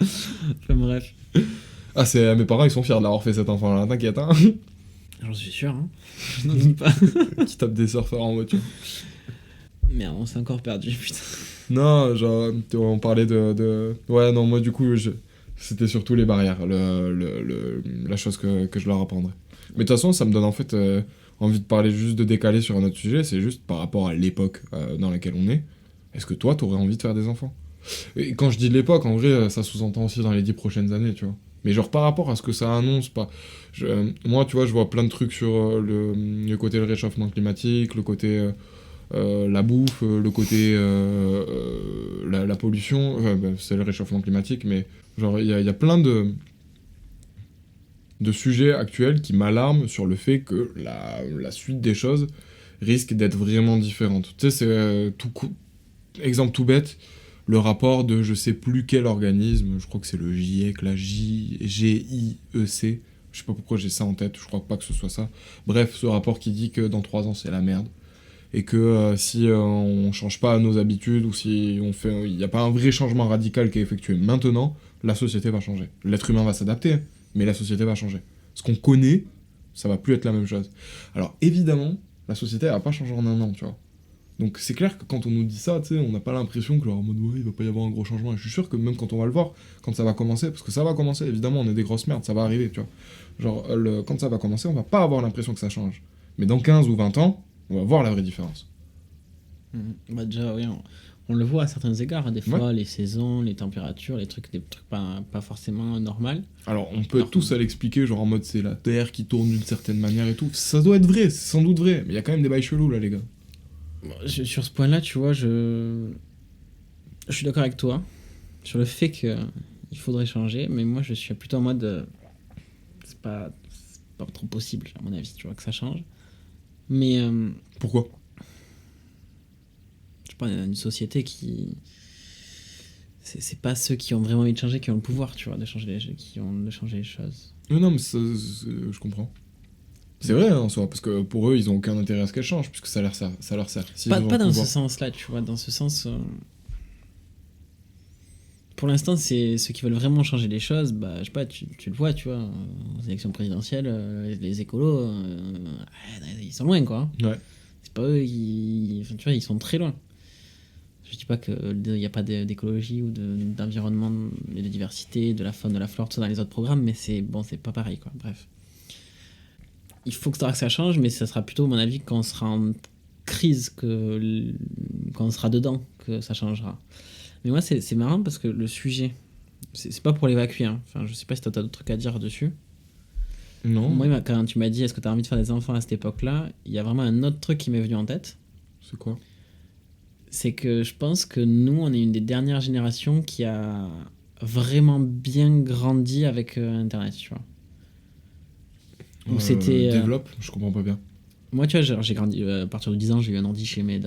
B: Enfin, bref.
A: Ah, mes parents, ils sont fiers de l'avoir fait, cet enfant-là, t'inquiète, hein.
B: J'en suis sûr, hein. Je n'en doute pas.
A: Qui tape des surfeurs en voiture.
B: Merde, on s'est encore perdu, putain.
A: Non, genre, on parlait de... Ouais, non, moi, du coup, c'était surtout les barrières, la chose que je leur apprendrais. Mais de toute façon, ça me donne en fait envie de parler juste de décaler sur un autre sujet, c'est juste par rapport à l'époque dans laquelle on est. Est-ce que toi, t'aurais envie de faire des enfants? Et quand je dis l'époque, en vrai, ça sous-entend aussi dans les 10 prochaines années, tu vois. Mais genre par rapport à ce que ça annonce, moi, tu vois, je vois plein de trucs sur le côté le réchauffement climatique, le côté la bouffe, le côté la pollution, c'est le réchauffement climatique, mais genre il y a plein de sujets actuels qui m'alarment sur le fait que la suite des choses risque d'être vraiment différente. Tu sais, c'est exemple tout bête, le rapport de je sais plus quel organisme, je crois que c'est le GIEC, la GIEC, je sais pas pourquoi j'ai ça en tête, je crois pas que ce soit ça. Bref, ce rapport qui dit que dans 3 ans c'est la merde. Et que si on change pas nos habitudes ou si il n'y a pas un vrai changement radical qui est effectué maintenant, la société va changer. L'être humain va s'adapter, mais la société va changer. Ce qu'on connaît, ça va plus être la même chose. Alors évidemment, la société elle va pas changer en un an, tu vois. Donc c'est clair que quand on nous dit ça, tu sais, on n'a pas l'impression que genre en mode ouais, il va pas y avoir un gros changement. Et je suis sûr que même quand on va le voir, quand ça va commencer, parce que ça va commencer, évidemment, on est des grosses merdes, ça va arriver, tu vois. Genre quand ça va commencer, on va pas avoir l'impression que ça change. Mais dans 15 ou 20 ans, on va voir la vraie différence.
B: Bah déjà, oui, on le voit à certains égards. Hein, des fois,
A: Ouais.
B: les saisons, les températures, des trucs pas forcément normaux.
A: Alors, on peut tous à l'expliquer, genre en mode c'est la Terre qui tourne d'une certaine manière et tout. Ça doit être vrai, c'est sans doute vrai, mais il y a quand même des bails chelous là, les gars.
B: Bon, sur ce point-là, tu vois, je suis d'accord avec toi sur le fait qu'il faudrait changer, mais moi, je suis plutôt en mode c'est pas trop possible, à mon avis, tu vois, que ça change. Mais
A: Pourquoi?
B: je sais pas, on est dans une société qui c'est pas ceux qui ont vraiment envie de changer qui ont le pouvoir, tu vois, de changer les choses.
A: Non, mais je comprends. C'est vrai en soi, parce que pour eux, ils ont aucun intérêt à ce qu'elle change, puisque ça leur sert. S'ils
B: Pas
A: ont
B: dans
A: le
B: ce
A: pouvoir.
B: sens-là, tu vois, dans ce sens. Pour l'instant, c'est ceux qui veulent vraiment changer les choses, bah, je sais pas, tu le vois, tu vois, aux élections présidentielles, les écolos, ils sont loin, quoi.
A: Ouais.
B: C'est pas eux, enfin, tu vois, ils sont très loin. Je dis pas qu'il n'y a pas d'écologie ou d'environnement et de diversité, de la faune, de la flore, tout ça dans les autres programmes, mais c'est pas pareil, quoi. Bref. Il faut que ça change, mais ça sera plutôt, à mon avis, quand on sera en crise, quand on sera dedans, que ça changera. Mais moi, c'est marrant parce que le sujet, c'est pas pour l'évacuer. Hein. Enfin, je sais pas si t'as d'autres trucs à dire dessus.
A: Non.
B: Moi, quand tu m'as dit est-ce que t'as envie de faire des enfants à cette époque-là, il y a vraiment un autre truc qui m'est venu en tête.
A: C'est quoi?
B: C'est que je pense que nous, on est une des dernières générations qui a vraiment bien grandi avec Internet, tu vois. Où c'était.
A: Développe, je comprends pas bien.
B: Moi, tu vois, genre, j'ai grandi à partir de 10 ans, j'ai eu un ordi chez mes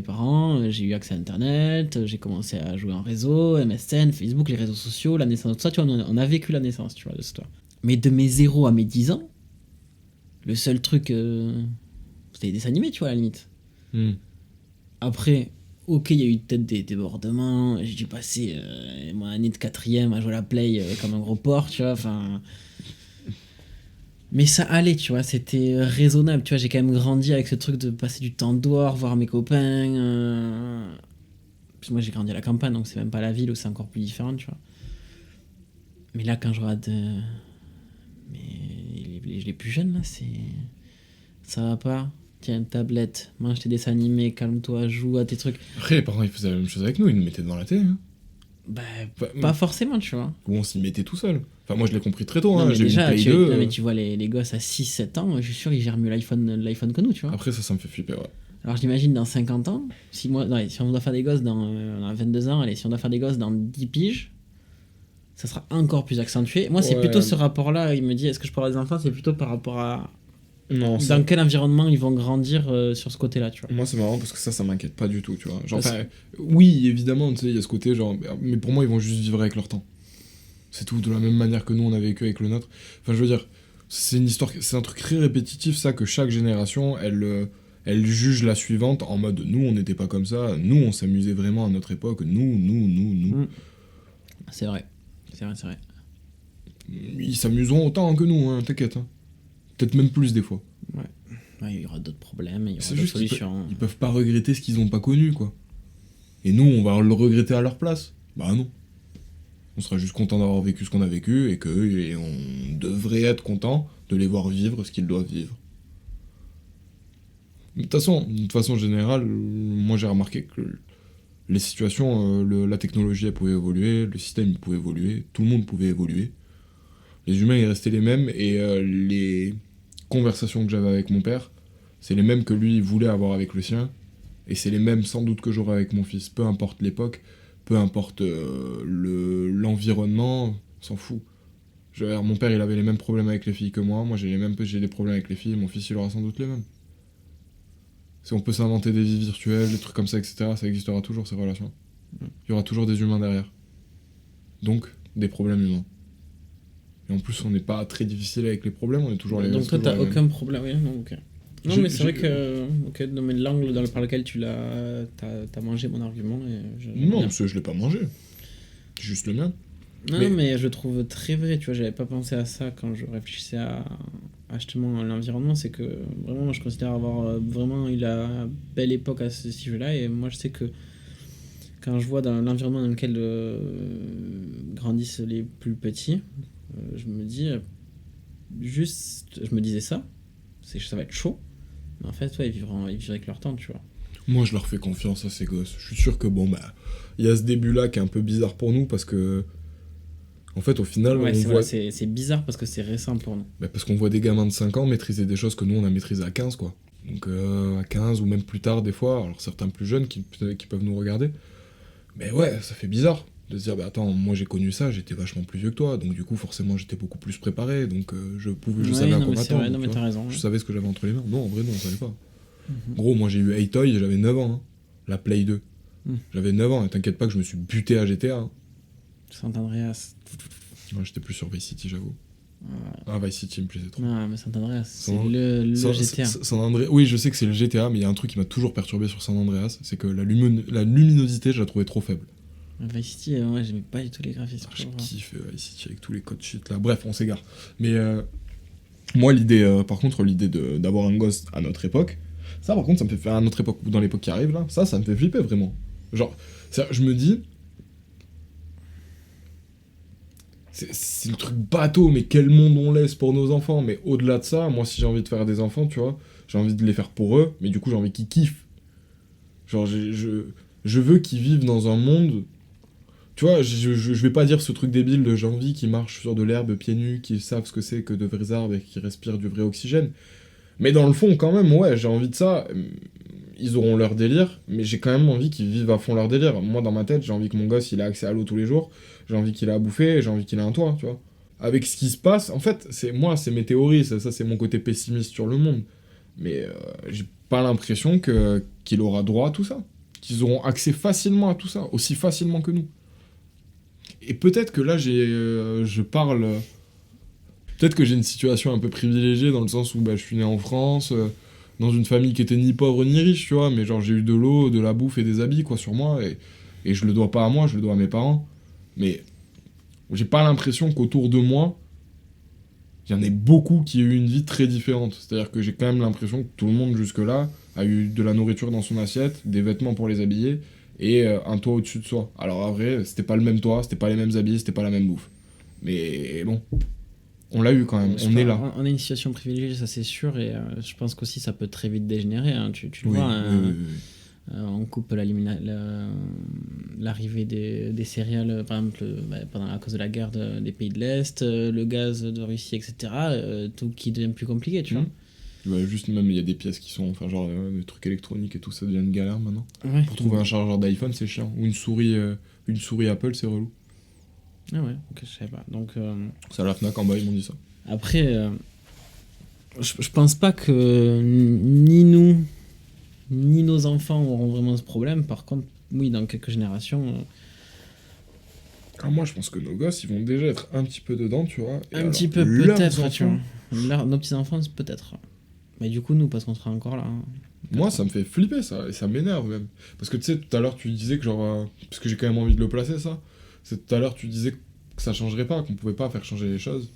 B: parents, j'ai eu accès à Internet, j'ai commencé à jouer en réseau, MSN, Facebook, les réseaux sociaux, la naissance, tout ça, tu vois, on a vécu la naissance, tu vois, de cette histoire. Mais de mes 0 à mes 10 ans, le seul truc, c'était les dessins animés, tu vois, à la limite. Après, ok, il y a eu peut-être des débordements, j'ai dû passer mon année de 4ème à jouer à la Play comme un gros porc, tu vois, enfin... Mais ça allait, tu vois, c'était raisonnable. Tu vois, j'ai quand même grandi avec ce truc de passer du temps dehors, voir mes copains. Puis moi, j'ai grandi à la campagne, donc c'est même pas la ville où c'est encore plus différent, tu vois. Mais là, quand je regarde. Mais les plus jeunes, là, c'est. Ça va pas. Tiens, une tablette, mange tes dessins animés, calme-toi, joue à tes trucs.
A: Après, les parents, ils faisaient la même chose avec nous, ils nous mettaient devant la télé. Hein.
B: Bah,
A: Enfin,
B: pas forcément, tu vois.
A: ou on s'y mettait tout seul. Enfin, moi, je l'ai compris très tôt.
B: Non,
A: Hein.
B: mais
A: J'ai eu une
B: déjà,
A: Play 2.
B: non, mais tu vois les gosses à 6 7 ans, je suis sûr qu'ils gèrent mieux l'iPhone que nous, tu vois.
A: Après, ça me fait flipper, ouais.
B: Alors j'imagine dans 50 ans, si, moi, non, si on doit faire des gosses on a 22 ans, allez, si on doit faire des gosses dans 10 piges, ça sera encore plus accentué. Moi, c'est
A: Ouais.
B: plutôt ce rapport-là, il me dit, est-ce que je peux avoir des enfants, c'est plutôt par rapport à
A: Non,
B: dans quel environnement ils vont grandir sur ce côté-là, tu vois.
A: moi, c'est marrant parce que ça m'inquiète pas du tout, tu vois. Genre,
B: Parce-
A: enfin, oui, évidemment, tu sais, il y a ce côté, genre, mais pour moi, ils vont juste vivre avec leur temps. C'est tout, de la même manière que nous, on a vécu avec le nôtre. Enfin, je veux dire, c'est une histoire, c'est un truc très répétitif, ça, que chaque génération, elle juge la suivante en mode, nous, on n'était pas comme ça, nous, on s'amusait vraiment à notre époque, nous.
B: Mm. C'est vrai. C'est vrai, c'est vrai.
A: Ils s'amuseront autant que nous, hein, t'inquiète. Hein. Peut-être même plus, des fois.
B: Ouais, il y aura d'autres problèmes, il y aura
A: C'est
B: d'autres
A: juste qu'ils
B: solutions.
A: ils peuvent pas regretter ce qu'ils ont pas connu, quoi. Et nous, on va le regretter à leur place. Bah non. On sera juste content d'avoir vécu ce qu'on a vécu et on devrait être content de les voir vivre ce qu'ils doivent vivre. De toute façon générale, moi j'ai remarqué que les situations, la technologie elle pouvait évoluer, le système il pouvait évoluer, tout le monde pouvait évoluer. Les humains ils restaient les mêmes et les conversations que j'avais avec mon père, c'est les mêmes que lui il voulait avoir avec le sien et c'est les mêmes sans doute que j'aurai avec mon fils. Peu importe l'époque, peu importe l'environnement, on s'en fout. Mon père il avait les mêmes problèmes avec les filles que moi j'ai des problèmes avec les filles, mon fils il aura sans doute les mêmes. Si on peut s'inventer des vies virtuelles, des trucs comme ça, etc., ça existera toujours ces relations. Il y aura toujours des humains derrière. Donc, des problèmes humains. Et en plus, on n'est pas très difficile avec les problèmes, on est toujours les mêmes.
B: Donc toi, t'as aucun problème, oui, non, ok. Non, mais c'est vrai que, ok, non, mais l'angle par lequel t'as mangé mon argument.
A: Non, parce que je l'ai pas mangé. C'est juste le mien.
B: Non, mais je trouve très vrai, tu vois, j'avais pas pensé à ça quand je réfléchissais à justement l'environnement, c'est que vraiment, moi, je considère avoir vraiment eu la belle époque à ce sujet-là, et moi, je sais que quand je vois dans l'environnement dans lequel grandissent les plus petits, je me dis, je me disais ça va être chaud, mais en fait, ouais, ils vivent avec leur temps, tu vois.
A: Moi, je leur fais confiance à ces gosses. Je suis sûr que, bon, bah, il y a ce début-là qui est un peu bizarre pour nous parce que, en fait, au final,
B: Ouais,
A: on voit.
B: c'est bizarre parce que c'est récent pour nous.
A: Bah, parce qu'on voit des gamins de 5 ans maîtriser des choses que nous, on a maîtrisées à 15, quoi. Donc, à 15 ou même plus tard, des fois, alors certains plus jeunes qui peuvent nous regarder. Mais ouais, ça fait bizarre de se dire, bah attends, moi j'ai connu ça, j'étais vachement plus vieux que toi, donc du coup, forcément, j'étais beaucoup plus préparé, donc je savais à quoi m'attendre.
B: Non, mais t'as raison.
A: Je savais ce que j'avais entre les mains. Non, en vrai, non, on savait pas. Gros, moi j'ai eu Atoy, j'avais 9 ans, hein. La Play 2. J'avais 9 ans, et t'inquiète pas que je me suis buté à GTA. Hein.
B: San Andreas.
A: Ouais, j'étais plus sur Vice City, j'avoue. Ah, Vice City me plaisait trop.
B: Non, mais San Andreas, c'est le GTA.
A: Oui, je sais que c'est le GTA, mais il y a un truc qui m'a toujours perturbé sur San Andreas, c'est que la luminosité, je la trouvais trop faible.
B: Vice City, ouais, j'aimais pas du tout les graphismes.
A: Je kiffe Vice City avec tous les codes shit là. Bref, on s'égare. Mais moi, par contre, l'idée d'avoir un gosse à notre époque, ça par contre, ça me fait faire à notre époque ou dans l'époque qui arrive là, ça me fait flipper vraiment. Genre, je me dis. C'est le truc bateau, mais quel monde on laisse pour nos enfants. Mais au-delà de ça, moi, si j'ai envie de faire des enfants, tu vois, j'ai envie de les faire pour eux, mais du coup, j'ai envie qu'ils kiffent. Genre, je veux qu'ils vivent dans un monde. Tu vois, je vais pas dire ce truc débile de j'ai envie qu'ils marchent sur de l'herbe pieds nus, qu'ils savent ce que c'est que de vrais arbres et qu'ils respirent du vrai oxygène. Mais dans le fond, quand même, ouais, j'ai envie de ça. Ils auront leur délire, mais j'ai quand même envie qu'ils vivent à fond leur délire. Moi, dans ma tête, j'ai envie que mon gosse, il ait accès à l'eau tous les jours, j'ai envie qu'il ait à bouffer, j'ai envie qu'il ait un toit, tu vois. Avec ce qui se passe, en fait, c'est mes théories, ça c'est mon côté pessimiste sur le monde. Mais j'ai pas l'impression qu'il aura droit à tout ça. Qu'ils auront accès facilement à tout ça, aussi facilement que nous. Et peut-être que là, je parle... Peut-être que j'ai une situation un peu privilégiée dans le sens où bah, je suis né en France, dans une famille qui était ni pauvre ni riche, tu vois, mais genre j'ai eu de l'eau, de la bouffe et des habits, quoi, sur moi, et je le dois pas à moi, je le dois à mes parents. Mais j'ai pas l'impression qu'autour de moi, il y en a beaucoup qui ont eu une vie très différente. C'est-à-dire que j'ai quand même l'impression que tout le monde jusque-là a eu de la nourriture dans son assiette, des vêtements pour les habiller et un toit au-dessus de soi. Alors en vrai, c'était pas le même toit, c'était pas les mêmes habits, c'était pas la même bouffe. Mais bon, on l'a eu quand même, on est là.
B: On a une situation privilégiée, ça c'est sûr, et je pense qu'aussi ça peut très vite dégénérer. Hein. Tu le
A: Oui,
B: vois,
A: oui.
B: on coupe l'arrivée des céréales, par exemple, à cause de la guerre des pays de l'Est, le gaz de Russie, etc. Tout qui devient plus compliqué, tu vois.
A: Ouais, juste même, il y a des pièces qui sont, enfin genre des trucs électroniques et tout, ça devient une galère maintenant.
B: Ouais.
A: Pour trouver un chargeur d'iPhone, c'est chiant. Ou une souris Apple, c'est relou.
B: Ah ouais, ok, je savais pas. Donc,
A: C'est à la Fnac en bas, ils m'ont dit ça.
B: après, je pense pas que ni nous, ni nos enfants auront vraiment ce problème. Par contre, oui, dans quelques générations,
A: Alors moi, je pense que nos gosses, ils vont déjà être un petit peu dedans, tu vois. Et
B: un
A: alors,
B: petit peu
A: leurs
B: peut-être, tu
A: enfants,
B: vois. Nos petits-enfants, peut-être. Mais du coup, nous, parce qu'on sera encore là. Hein.
A: Moi, ça me fait flipper, ça. Et ça m'énerve, même. Parce que, tu sais, tout à l'heure, tu disais que, genre... parce que j'ai quand même envie de le placer, ça. C'est tout à l'heure, tu disais que ça changerait pas, qu'on pouvait pas faire changer les choses.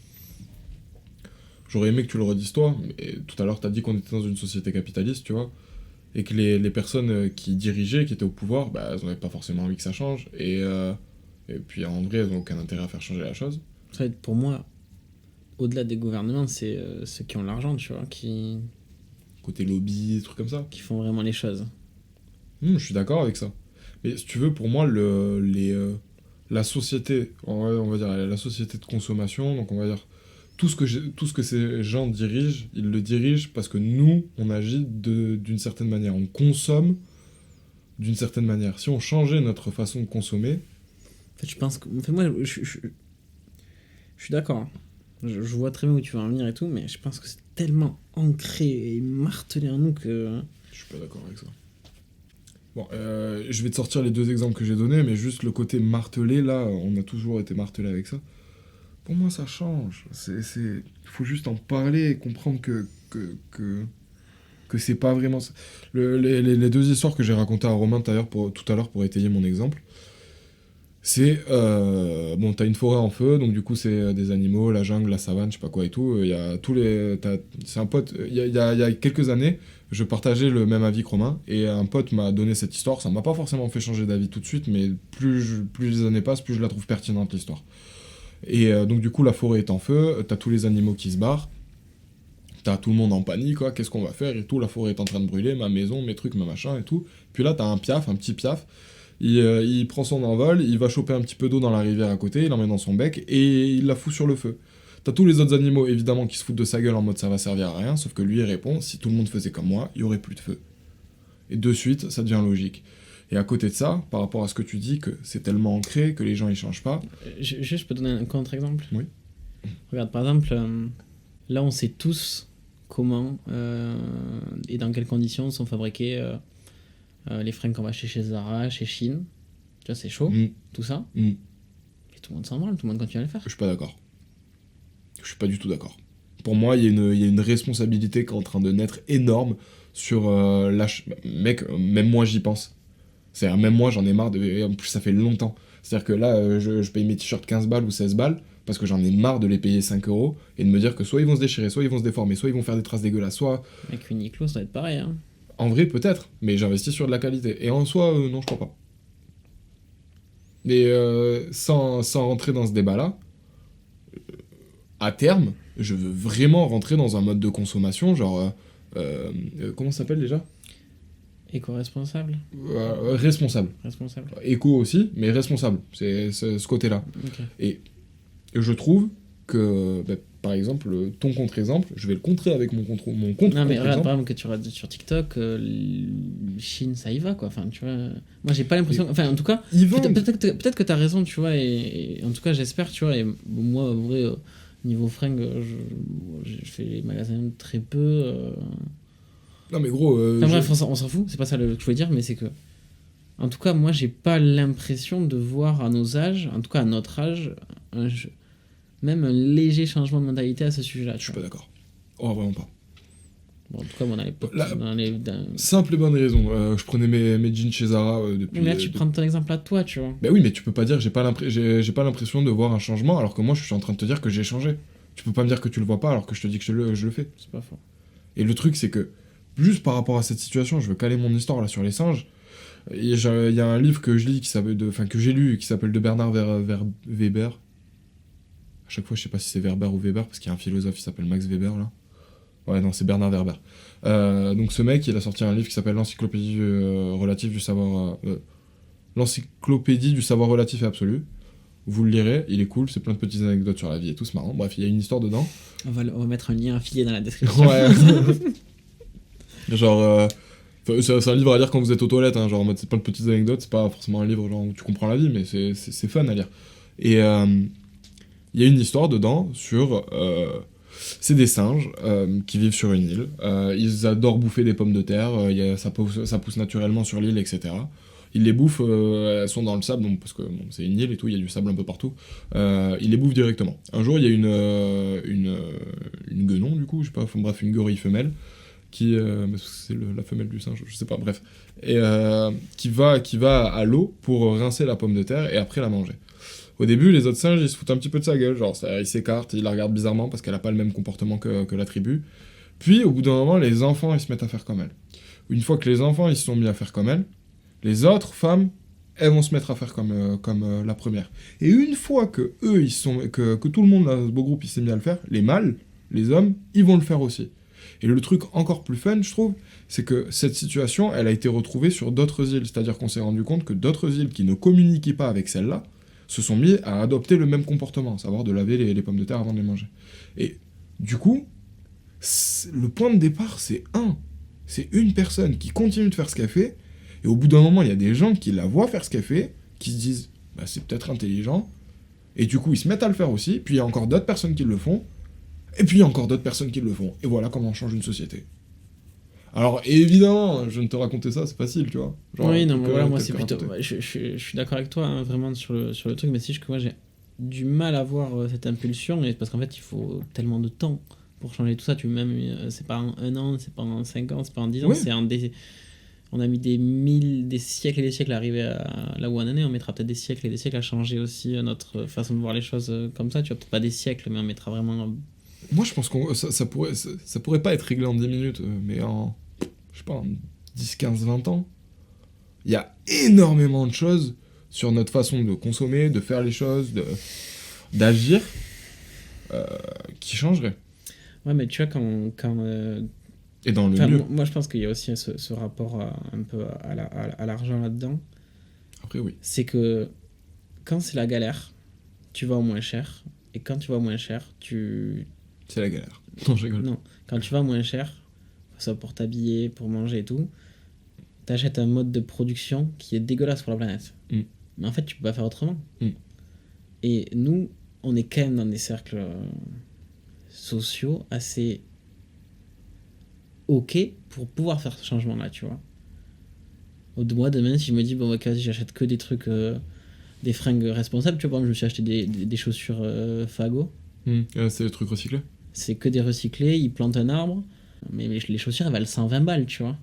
A: J'aurais aimé que tu le redises, toi. Mais tout à l'heure, t'as dit qu'on était dans une société capitaliste, tu vois. Et que les personnes qui dirigeaient, qui étaient au pouvoir, bah, elles n'avaient pas forcément envie que ça change. Et puis, en vrai, elles n'ont aucun intérêt à faire changer la chose.
B: En fait, pour moi, au-delà des gouvernements, c'est ceux qui ont l'argent, tu vois,
A: Côté lobby, des trucs comme ça.
B: qui font vraiment les choses.
A: Je suis d'accord avec ça. Mais si tu veux, pour moi, la société, on va dire la société de consommation, donc on va dire tout ce que ces gens dirigent, ils le dirigent parce que nous, on agit d'une certaine manière. On consomme d'une certaine manière. Si on changeait notre façon de consommer,
B: En fait, je pense que. En fait, moi, je suis d'accord. Hein. Je vois très bien où tu veux en venir et tout, mais je pense que c'est tellement ancré et martelé en nous que.
A: je suis pas d'accord avec ça. Bon, je vais te sortir les deux exemples que j'ai donnés, mais juste le côté martelé, là, on a toujours été martelé avec ça. Pour moi, ça change. Il faut juste en parler et comprendre que c'est pas vraiment... Les deux histoires que j'ai racontées à Romain tout à l'heure pour étayer mon exemple, c'est... bon, t'as une forêt en feu, donc du coup, c'est des animaux, la jungle, la savane, je sais pas quoi et tout. Il y a tous les... C'est un pote... Il y a quelques années, je partageais le même avis que Romain, et un pote m'a donné cette histoire. Ça m'a pas forcément fait changer d'avis tout de suite, mais plus les années passent, plus je la trouve pertinente, l'histoire. Et donc du coup la forêt est en feu, t'as tous les animaux qui se barrent, t'as tout le monde en panique, quoi, qu'est-ce qu'on va faire et tout, la forêt est en train de brûler, ma maison, mes trucs, ma machin et tout. Puis là t'as un petit piaf, il prend son envol, il va choper un petit peu d'eau dans la rivière à côté, il l'emmène dans son bec et il la fout sur le feu. T'as tous les autres animaux évidemment qui se foutent de sa gueule en mode ça va servir à rien, sauf que lui il répond, si tout le monde faisait comme moi, il y aurait plus de feu. Et de suite ça devient logique. Et à côté de ça, par rapport à ce que tu dis, que c'est tellement ancré, que les gens ils changent pas.
B: Je peux donner un contre-exemple.
A: Oui.
B: Regarde, par exemple, là on sait tous comment et dans quelles conditions sont fabriqués les fringues qu'on va acheter chez Zara, chez Shein. Tu vois, c'est chaud, tout ça. Et tout le monde s'en branle, tout le monde continue à le faire.
A: Je suis pas d'accord. Je suis pas du tout d'accord. Pour moi, il y a une responsabilité qui est en train de naître énorme sur mec, même moi j'y pense. C'est-à-dire, même moi j'en ai marre et en plus ça fait longtemps. C'est-à-dire que là, je paye mes t-shirts 15 balles ou 16 balles parce que j'en ai marre de les payer 5 € et de me dire que soit ils vont se déchirer, soit ils vont se déformer, soit ils vont faire des traces dégueulasses, soit.
B: Avec Uniqlo, ça va être pareil. Hein.
A: En vrai, peut-être, mais j'investis sur de la qualité. Et en soi, non, je crois pas. Mais sans rentrer dans ce débat-là, à terme, je veux vraiment rentrer dans un mode de consommation, genre. Comment ça s'appelle déjà ?
B: Éco-responsable.
A: Responsable.
B: Responsable.
A: Éco aussi, mais responsable. C'est ce côté-là.
B: Okay.
A: Et je trouve que, par exemple, ton contre-exemple, je vais le contrer avec mon contre-exemple.
B: Non, mais regarde, par exemple, que tu regardes sur TikTok, Chine, ça y va, quoi. Enfin, tu vois, moi, j'ai pas l'impression... Enfin, en tout cas, peut-être que t'as raison, tu vois, et en tout cas, j'espère, tu vois, et moi, en vrai, niveau fringues, je fais les magasins très peu...
A: Non, mais gros...
B: Enfin, bref, on s'en fout, c'est pas ça que je voulais dire, mais c'est que... En tout cas, moi, j'ai pas l'impression de voir à nos âges, en tout cas à notre âge, même un léger changement de mentalité à ce sujet-là.
A: Je suis pas d'accord. Oh, vraiment pas.
B: Bon, en tout cas, moi, dans l'époque...
A: Simple et bonne raison. Je prenais mes jeans chez Zara depuis...
B: Mais là, tu prends ton exemple à toi, tu vois.
A: Ben oui, mais tu peux pas dire j'ai pas l'impression de voir un changement, alors que moi, je suis en train de te dire que j'ai changé. Tu peux pas me dire que tu le vois pas alors que je te dis que je le fais.
B: C'est pas faux.
A: Et le truc, c'est que, juste par rapport à cette situation, je veux caler mon histoire là sur les singes. Il y a un livre que je lis que j'ai lu qui s'appelle de Bernard Weber. À chaque fois, je sais pas si c'est Weber ou Weber parce qu'il y a un philosophe qui s'appelle Max Weber là. Ouais, non, c'est Bernard Werber. Donc ce mec, il a sorti un livre qui s'appelle l'Encyclopédie relative du savoir... L'Encyclopédie du savoir relatif et absolu. Vous le lirez, il est cool, c'est plein de petites anecdotes sur la vie et tout, c'est marrant. Bref, il y a une histoire dedans.
B: On va mettre un lien affilié dans la description.
A: Ouais. Genre... c'est un livre à lire quand vous êtes aux toilettes, hein, genre en mode c'est plein de petites anecdotes, c'est pas forcément un livre genre où tu comprends la vie, mais c'est fun à lire. Et il y a une histoire dedans sur... c'est des singes qui vivent sur une île. Ils adorent bouffer des pommes de terre. Ça pousse naturellement sur l'île, etc. Ils les bouffent, elles sont dans le sable, donc, parce que bon, c'est une île et tout, il y a du sable un peu partout. Ils les bouffent directement. Un jour, il y a une guenon, du coup, je sais pas, enfin, bref, une gorille femelle, qui... mais c'est la femelle du singe, je sais pas, bref. Et qui va à l'eau pour rincer la pomme de terre et après la manger. Au début, les autres singes, ils se foutent un petit peu de sa gueule, genre, ils s'écartent, ils la regardent bizarrement parce qu'elle a pas le même comportement que la tribu. Puis, au bout d'un moment, les enfants, ils se mettent à faire comme elle. Une fois que les enfants, ils se sont mis à faire comme elle, les autres femmes, elles vont se mettre à faire comme la première. Et une fois que eux, que tout le monde dans ce beau groupe, il s'est mis à le faire, les mâles, les hommes, ils vont le faire aussi. Et le truc encore plus fun, je trouve, c'est que cette situation, elle a été retrouvée sur d'autres îles. C'est-à-dire qu'on s'est rendu compte que d'autres îles qui ne communiquaient pas avec celle-là, se sont mis à adopter le même comportement, à savoir de laver les pommes de terre avant de les manger. Et du coup, le point de départ, c'est une personne qui continue de faire ce qu'elle fait, et au bout d'un moment, il y a des gens qui la voient faire ce qu'elle fait, qui se disent, bah, c'est peut-être intelligent, et du coup, ils se mettent à le faire aussi, puis il y a encore d'autres personnes qui le font, et puis il y a encore d'autres personnes qui le font. Et voilà comment on change une société. Alors, évidemment, je ne te raconter ça, c'est facile, tu vois.
B: Genre, oui, non, mais voilà, moi, c'est plutôt... je suis d'accord avec toi, hein, vraiment, sur le truc, mais c'est juste que moi, j'ai du mal à voir cette impulsion, et parce qu'en fait, il faut tellement de temps pour changer tout ça. C'est pas en 1 an, c'est pas en 5 ans, c'est pas en 10 ans, c'est en des... On a mis des siècles et des siècles à arriver à là où on en est, on mettra peut-être des siècles et des siècles à changer aussi notre façon de voir les choses comme ça, tu vois, peut-être pas des siècles, mais on mettra vraiment...
A: Moi, je pense que ça pourrait pas être réglé en 10 minutes, mais en... je sais pas, en 10, 15, 20 ans, il y a énormément de choses sur notre façon de consommer, de faire les choses, d'agir, qui changeraient.
B: Ouais, mais tu vois,
A: et dans le mieux.
B: Moi, je pense qu'il y a aussi ce rapport un peu à l'argent là-dedans.
A: Après, oui.
B: C'est que quand c'est la galère, tu vas au moins cher. Et quand tu vas au moins cher,
A: C'est la galère. Non, je rigole.
B: Non, quand tu vas au moins cher, que ce soit pour t'habiller, pour manger et tout, t'achètes un mode de production qui est dégueulasse pour la planète. Mais en fait, tu peux pas faire autrement. Et nous, on est quand même dans des cercles sociaux assez ok pour pouvoir faire ce changement-là, tu vois. Moi, demain, si je me dis, bon, vas-y, j'achète que des trucs, des fringues responsables, tu vois, par exemple, je me suis acheté des chaussures Fago.
A: C'est des trucs recyclés.
B: C'est que des recyclés, ils plantent un arbre, mais les chaussures, elles valent 120 balles, tu vois.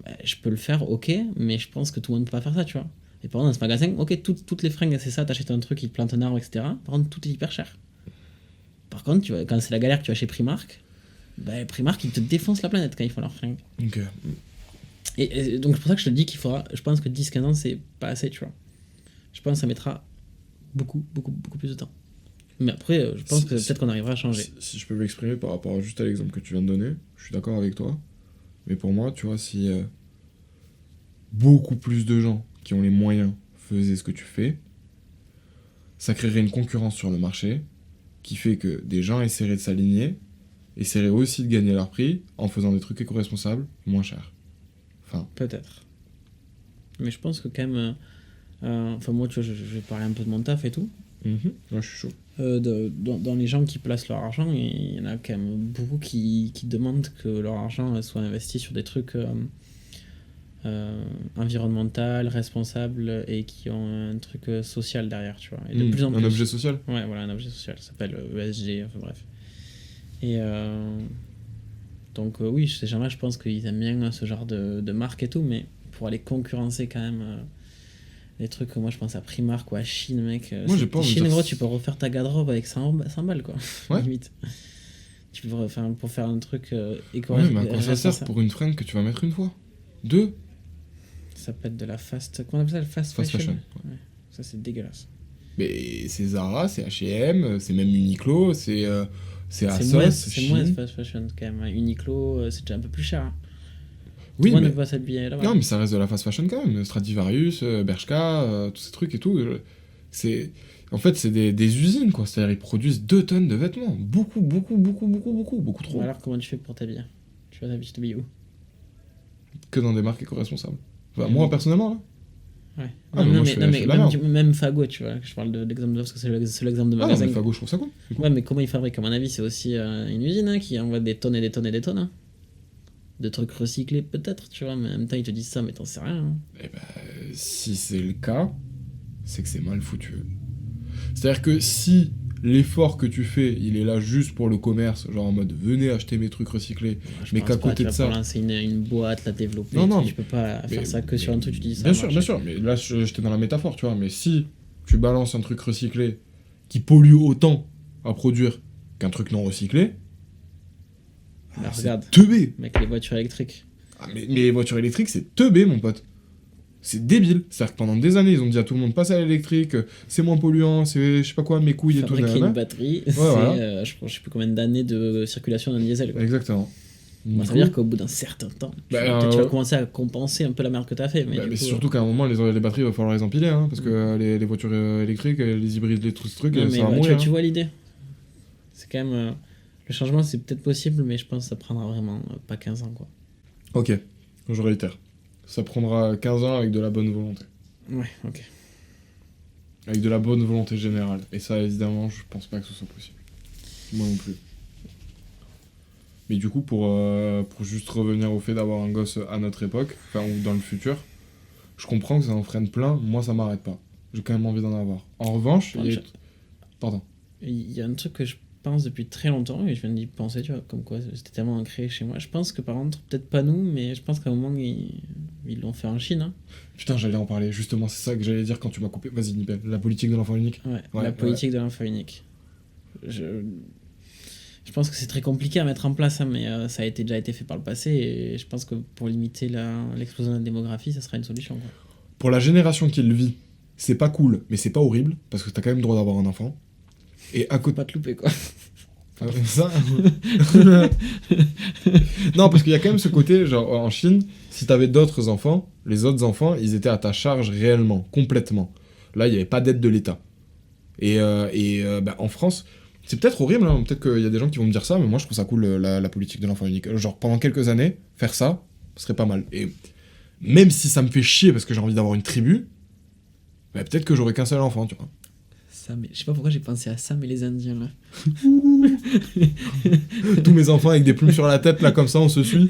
B: Bah, je peux le faire, ok, mais je pense que tout le monde ne peut pas faire ça, tu vois. Et par exemple, dans ce magasin, ok, toutes les fringues, c'est ça, t'achètes un truc, ils te plantent un arbre, etc. Par contre, tout est hyper cher. Par contre, quand c'est la galère que tu vas chez Primark, bah, Primark, ils te défoncent la planète quand ils font leurs fringues.
A: Ok.
B: Et donc, c'est pour ça que je te dis qu'il faudra. Je pense que 10-15 ans, c'est pas assez, tu vois. Je pense que ça mettra beaucoup plus de temps. Mais après, je pense que peut-être qu'on arrivera à changer.
A: Si je peux m'exprimer par rapport juste à l'exemple que tu viens de donner, je suis d'accord avec toi. Mais pour moi, tu vois, si beaucoup plus de gens qui ont les moyens faisaient ce que tu fais, ça créerait une concurrence sur le marché qui fait que des gens essaieraient de s'aligner, essaieraient aussi de gagner leur prix en faisant des trucs éco-responsables moins chers. Enfin.
B: Peut-être. Mais je pense que quand même... Enfin, moi, tu vois, je vais parler un peu de mon taf et tout.
A: Ouais, je suis chaud.
B: Dans les gens qui placent leur argent, il y en a quand même beaucoup qui demandent que leur argent soit investi sur des trucs environnementaux, responsables et qui ont un truc social derrière, tu vois. Et de plus en plus.
A: Un objet social.
B: Ouais, voilà, un objet social. Ça s'appelle ESG, enfin bref. Et donc, oui, ces gens-là, je pense qu'ils aiment bien ce genre de marque et tout, mais pour aller concurrencer quand même Des trucs que moi je pense à Primark ou à Chine, mec.
A: Moi, j'ai pas envie de
B: Chine,
A: faire
B: gros,
A: ça.
B: tu peux refaire ta garde-robe avec 100 balles, quoi.
A: Ouais.
B: Limite. Tu peux refaire pour faire un truc
A: Ouais, mais à quoi ça sert pour une fringue que tu vas mettre une fois? 2?
B: Ça peut être de la fast. Comment on appelle ça, le fast fashion? Ouais. Ça, c'est dégueulasse.
A: Mais c'est Zara, c'est H&M, c'est même Uniqlo, c'est
B: C'est
A: Asos,
B: moins
A: Shein.
B: fast fashion quand même. Uniqlo, c'est déjà un peu plus cher. Hein. Tout
A: Oui,
B: le monde
A: mais...
B: ne peut pas s'habiller là-bas.
A: Non, mais ça reste de la fast fashion quand même. Stradivarius, Bershka, tous ces trucs et tout. C'est... En fait, c'est des usines, quoi. C'est-à-dire, ils produisent 2 tonnes de vêtements. Beaucoup, beaucoup, beaucoup, beaucoup, beaucoup, beaucoup trop.
B: Ou alors, comment tu fais pour t'habiller? Tu vas t'habiller où?
A: Que dans des marques éco-responsables. Enfin,
B: Ouais,
A: moi,
B: mais-
A: personnellement, là.
B: Ouais.
A: Ah, mais moi, je fais de la merde.
B: même Fago, tu vois. Je parle d'exemple de parce que c'est le seul exemple de
A: Ah non,
B: magasin.
A: mais Fago, je trouve ça cool. C'est cool.
B: Ouais, mais comment ils fabriquent? À mon avis, c'est aussi une usine hein, qui envoie des tonnes et des tonnes et des tonnes. Hein. De trucs recyclés, peut-être, tu vois. Mais en même temps, ils te disent ça, mais t'en sais rien. Hein.
A: Eh ben, si c'est le cas, c'est que c'est mal foutu. C'est-à-dire que si l'effort que tu fais, il est là juste pour le commerce, genre en mode venez acheter mes trucs recyclés,
B: Je
A: mais
B: pense
A: qu'à
B: pas,
A: côté
B: tu
A: de
B: vas
A: ça.
B: pas lancer une boîte, la développer.
A: Non, non,
B: tu peux pas
A: mais-
B: faire ça que sur un truc, tu dis ça.
A: Bien sûr, mais là j'étais dans la métaphore, tu vois, mais si tu balances un truc recyclé qui pollue autant à produire qu'un truc non recyclé,
B: Bah,
A: c'est
B: regarde,
A: teubé.
B: mec, les voitures électriques.
A: Ah, mais les voitures électriques, c'est teubé, mon pote. C'est débile. C'est-à-dire que pendant des années, ils ont dit à tout le monde passe à l'électrique, c'est moins polluant, c'est je sais pas quoi, mes couilles et tout.
B: Fabriquer
A: nanana.
B: une batterie, c'est,
A: voilà.
B: je sais plus combien d'années de circulation d'un diesel. Quoi.
A: Exactement.
B: Bon,
A: Du
B: ça veut dire
A: coup,
B: qu'au bout d'un certain temps,
A: Bah,
B: peut-être tu vas commencer à compenser un peu la merde que t'as fait. Mais,
A: mais
B: du
A: c'est
B: coup,
A: surtout qu'à un moment, les batteries, il va falloir les empiler, hein, parce que les voitures électriques, les hybrides, les trucs,
B: non, mais
A: ça va
B: bah,
A: mourir.
B: tu vois l'idée. C'est quand même. Le changement, c'est peut-être possible, mais je pense que ça prendra vraiment pas 15 ans. Quoi.
A: Ok, je réitère. Ça prendra 15 ans avec de la bonne volonté.
B: Ouais, ok.
A: Avec de la bonne volonté générale. Et ça, évidemment, je pense pas que ce soit possible. Moi non plus. Mais du coup, pour juste revenir au fait d'avoir un gosse à notre époque, enfin, ou dans le futur, je comprends que ça en freine plein, moi ça m'arrête pas. J'ai quand même envie d'en avoir. En revanche, il y a... Pardon.
B: Il y a un truc que je pense depuis très longtemps, et je viens d'y penser, tu vois, comme quoi c'était tellement ancré chez moi. Je pense que par contre, peut-être pas nous, mais je pense qu'à un moment, ils l'ont fait en Chine. Hein.
A: Putain, j'allais en parler, justement, c'est ça que j'allais dire quand tu m'as coupé. Vas-y, Nipel, la politique de l'enfant unique.
B: Ouais, la politique de l'enfant unique. Je pense que c'est très compliqué à mettre en place, hein, mais ça a déjà été fait par le passé, et je pense que pour limiter l'explosion de la démographie, ça sera une solution. Quoi.
A: Pour la génération qui le vit, c'est pas cool, mais c'est pas horrible, parce que t'as quand même le droit d'avoir un enfant. Et à
B: Faut
A: côté...
B: pas te louper, quoi.
A: Ça Non, parce qu'il y a quand même ce côté, genre en Chine, si t'avais d'autres enfants, les autres enfants, ils étaient à ta charge réellement, complètement. Là, il n'y avait pas d'aide de l'État. Et bah, en France, c'est peut-être horrible, hein, peut-être qu'il y a des gens qui vont me dire ça, mais moi je trouve ça cool la politique de l'enfant unique. Genre pendant quelques années, faire ça, ce serait pas mal. Et même si ça me fait chier parce que j'ai envie d'avoir une tribu, bah, peut-être que j'aurais qu'un seul enfant, tu vois.
B: Ça, mais je sais pas pourquoi j'ai pensé à ça, mais les Indiens, là.
A: Tous mes enfants avec des plumes sur la tête, là, comme ça, on se suit.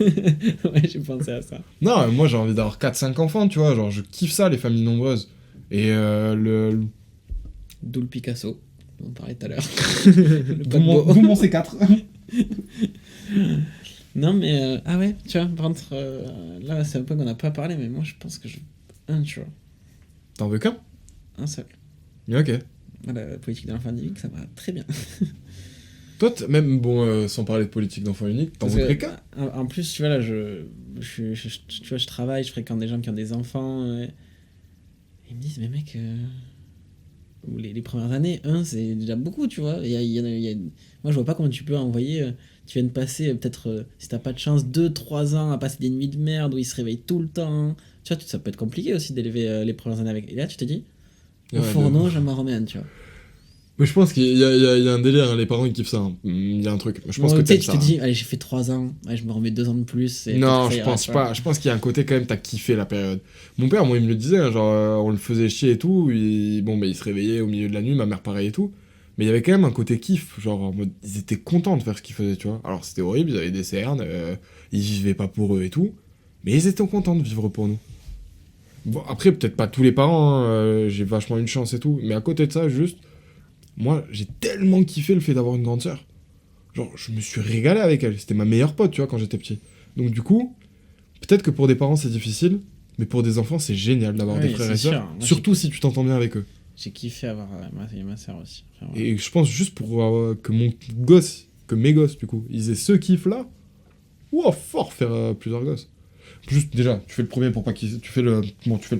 B: Ouais, j'ai pensé à ça.
A: Non, moi j'ai envie d'avoir 4-5 enfants, tu vois, genre je kiffe ça, les familles nombreuses. Et
B: D'où le Picasso, dont on parlait tout à l'heure.
A: D'où mon C4.
B: Non, mais... ah ouais, tu vois, par contre, là, c'est un point qu'on n'a pas parlé, mais moi, je pense que je... Un, tu vois.
A: T'en veux qu'un?
B: Un seul.
A: Ok.
B: La politique de l'enfant unique, ça va très bien.
A: Toi, même, bon, sans parler de politique d'enfant unique, t'en
B: Parce
A: voudrais
B: que,
A: qu'un?
B: en plus, tu vois, là, tu vois, je travaille, je fréquente des gens qui ont des enfants. Ils me disent, mais mec, les premières années, c'est déjà beaucoup, tu vois. Moi, je vois pas comment tu peux envoyer. Tu viens de passer, peut-être, si t'as pas de chance, 2-3 ans à passer des nuits de merde où ils se réveillent tout le temps. Tu vois, ça peut être compliqué aussi d'élever les premières années avec. Et là, tu te dis, au
A: Ouais,
B: fourneau, je m'en remets un, tu vois.
A: Mais je pense qu'il y a un délire, hein, les parents ils kiffent ça. Hein. Il y a un truc. Je pense
B: Bon,
A: que
B: tu sais,
A: t'aimes
B: tu
A: ça.
B: te dis, allez, j'ai fait 3 ans, allez, je me remets 2 ans de plus. Et
A: Non,
B: peut-être
A: je
B: ça
A: pense
B: ira, tu vois.
A: pas. Je pense qu'il y a un côté quand même, t'as kiffé la période. Mon père, moi, il me le disait, hein, genre, on le faisait chier et tout. Bon, bah, il se réveillait au milieu de la nuit, ma mère pareil et tout. Mais il y avait quand même un côté kiff, genre, en mode, ils étaient contents de faire ce qu'ils faisaient, tu vois. Alors, c'était horrible, ils avaient des cernes, ils vivaient pas pour eux et tout. Mais ils étaient contents de vivre pour nous. Bon, après, peut-être pas tous les parents, hein, j'ai vachement une chance et tout. Mais à côté de ça, juste, moi, j'ai tellement kiffé le fait d'avoir une grande sœur. Genre, je me suis régalé avec elle. C'était ma meilleure pote, tu vois, quand j'étais petit. Donc, du coup, peut-être que pour des parents, c'est difficile. Mais pour des enfants, c'est génial d'avoir
B: Oui,
A: des frères
B: c'est
A: et sœurs.
B: sûr. Moi,
A: Surtout si tu t'entends bien avec eux.
B: J'ai kiffé avoir ma sœur aussi. Enfin, voilà.
A: Et je pense juste pour que mes gosses, du coup, ils aient ce kiff-là. Wow, fort faire plusieurs gosses. Juste, déjà, tu fais le premier pour pas qu'ils... tu fais le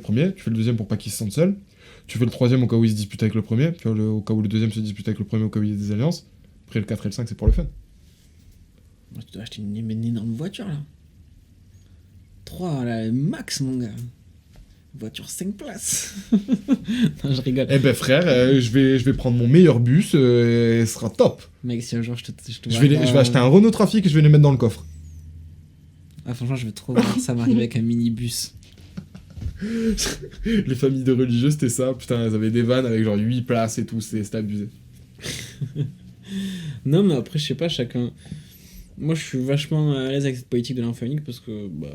A: premier, tu fais le deuxième pour pas qu'ils se sentent seuls. Tu fais le troisième au cas où ils se disputent avec le premier. Puis au cas où le deuxième se dispute avec le premier, au cas où il y a des alliances. Après, le 4 et le 5, c'est pour le fun.
B: Moi, tu dois acheter une énorme voiture, là. 3, là, max, mon gars. Voiture 5 places. Non, je rigole.
A: Eh ben frère, je vais prendre mon meilleur bus et ce sera top.
B: Mec, si un jour je te
A: Je vais acheter un Renault Trafic et je vais les mettre dans le coffre.
B: Ah, franchement, je veux trop voir ça m'arriver avec un minibus.
A: Les familles de religieux, c'était ça. Putain, elles avaient des vannes avec genre 8 places et tout, c'était abusé.
B: Non, mais après, je sais pas, chacun. Moi, je suis vachement à l'aise avec cette politique de l'enfant unique parce que bah,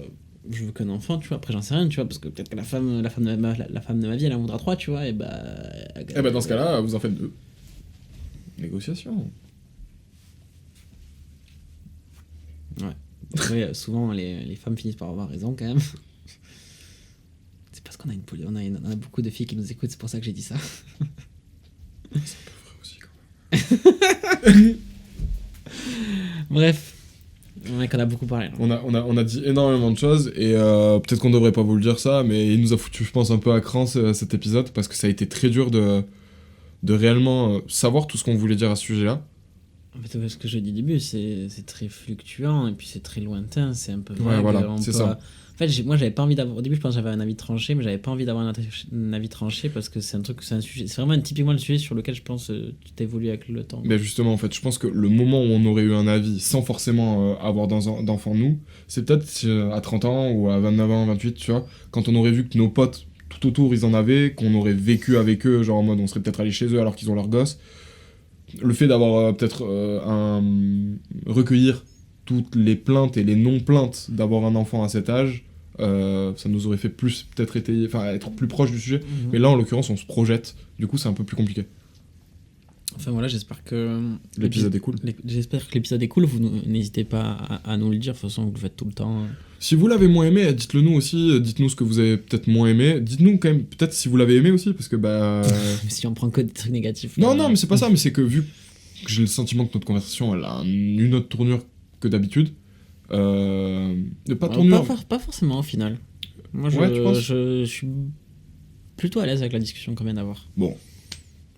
B: je veux qu'un enfant, tu vois. Après, j'en sais rien, tu vois, parce que peut-être que la femme de ma vie, elle en voudra 3, tu vois, et bah.
A: Eh ben dans ce cas-là, vous en faites 2. Négociation.
B: Ouais. Après, souvent, les femmes finissent par avoir raison quand même. C'est parce qu'on a on a beaucoup de filles qui nous écoutent, c'est pour ça que j'ai dit ça.
A: C'est un peu vrai aussi quand même.
B: Bref. Mec, on a beaucoup parlé. Là.
A: On a dit énormément de choses et peut-être qu'on devrait pas vous le dire ça, mais il nous a foutu, je pense, un peu à cran cet épisode parce que ça a été très dur de réellement savoir tout ce qu'on voulait dire à ce sujet-là.
B: En fait, ce que je dis au début, c'est très fluctuant et puis c'est très lointain, c'est un peu vague.
A: Ouais, voilà, c'est ça.
B: En fait, moi, j'avais pas envie d'avoir. Au début, je pense que j'avais un avis tranché, mais j'avais pas envie d'avoir un avis tranché parce que c'est un sujet. C'est vraiment typiquement le sujet sur lequel je pense tu t'évolues avec le temps.
A: Mais justement, en fait, je pense que le moment où on aurait eu un avis sans forcément avoir d'enfants, nous, c'est peut-être à 30 ans ou à 29 ans, 28, tu vois, quand on aurait vu que nos potes tout autour, ils en avaient, qu'on aurait vécu avec eux, genre en mode on serait peut-être allé chez eux alors qu'ils ont leurs gosses. Le fait d'avoir peut-être recueillir toutes les plaintes et les non-plaintes d'avoir un enfant à cet âge, ça nous aurait fait plus peut-être être plus proche du sujet. Mais là, en l'occurrence, on se projette. Du coup, c'est un peu plus compliqué.
B: Enfin voilà, j'espère que
A: l'épisode est cool.
B: J'espère que l'épisode est cool. Vous n'hésitez pas à nous le dire. De toute façon, vous le faites tout le temps.
A: Si vous l'avez moins aimé, dites-le nous aussi. Dites-nous ce que vous avez peut-être moins aimé. Dites-nous quand même peut-être si vous l'avez aimé aussi, parce que bah.
B: Si on prend que des trucs négatifs.
A: Non, mais c'est pas ça. Mais c'est que vu que j'ai le sentiment que notre conversation elle a une autre tournure que d'habitude. Pas tournure.
B: Pas forcément au final. Moi, je suis plutôt à l'aise avec la discussion qu'on vient d'avoir.
A: Bon.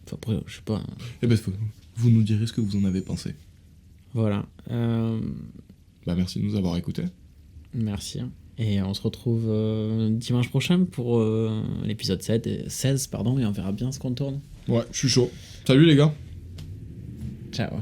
B: Enfin, après, je sais pas.
A: Eh ben, vous nous direz ce que vous en avez pensé.
B: Voilà.
A: Bah, merci de nous avoir écoutés.
B: Merci. Et on se retrouve dimanche prochain pour l'épisode 16, et on verra bien ce qu'on tourne.
A: Ouais, je suis chaud. Salut les gars.
B: Ciao.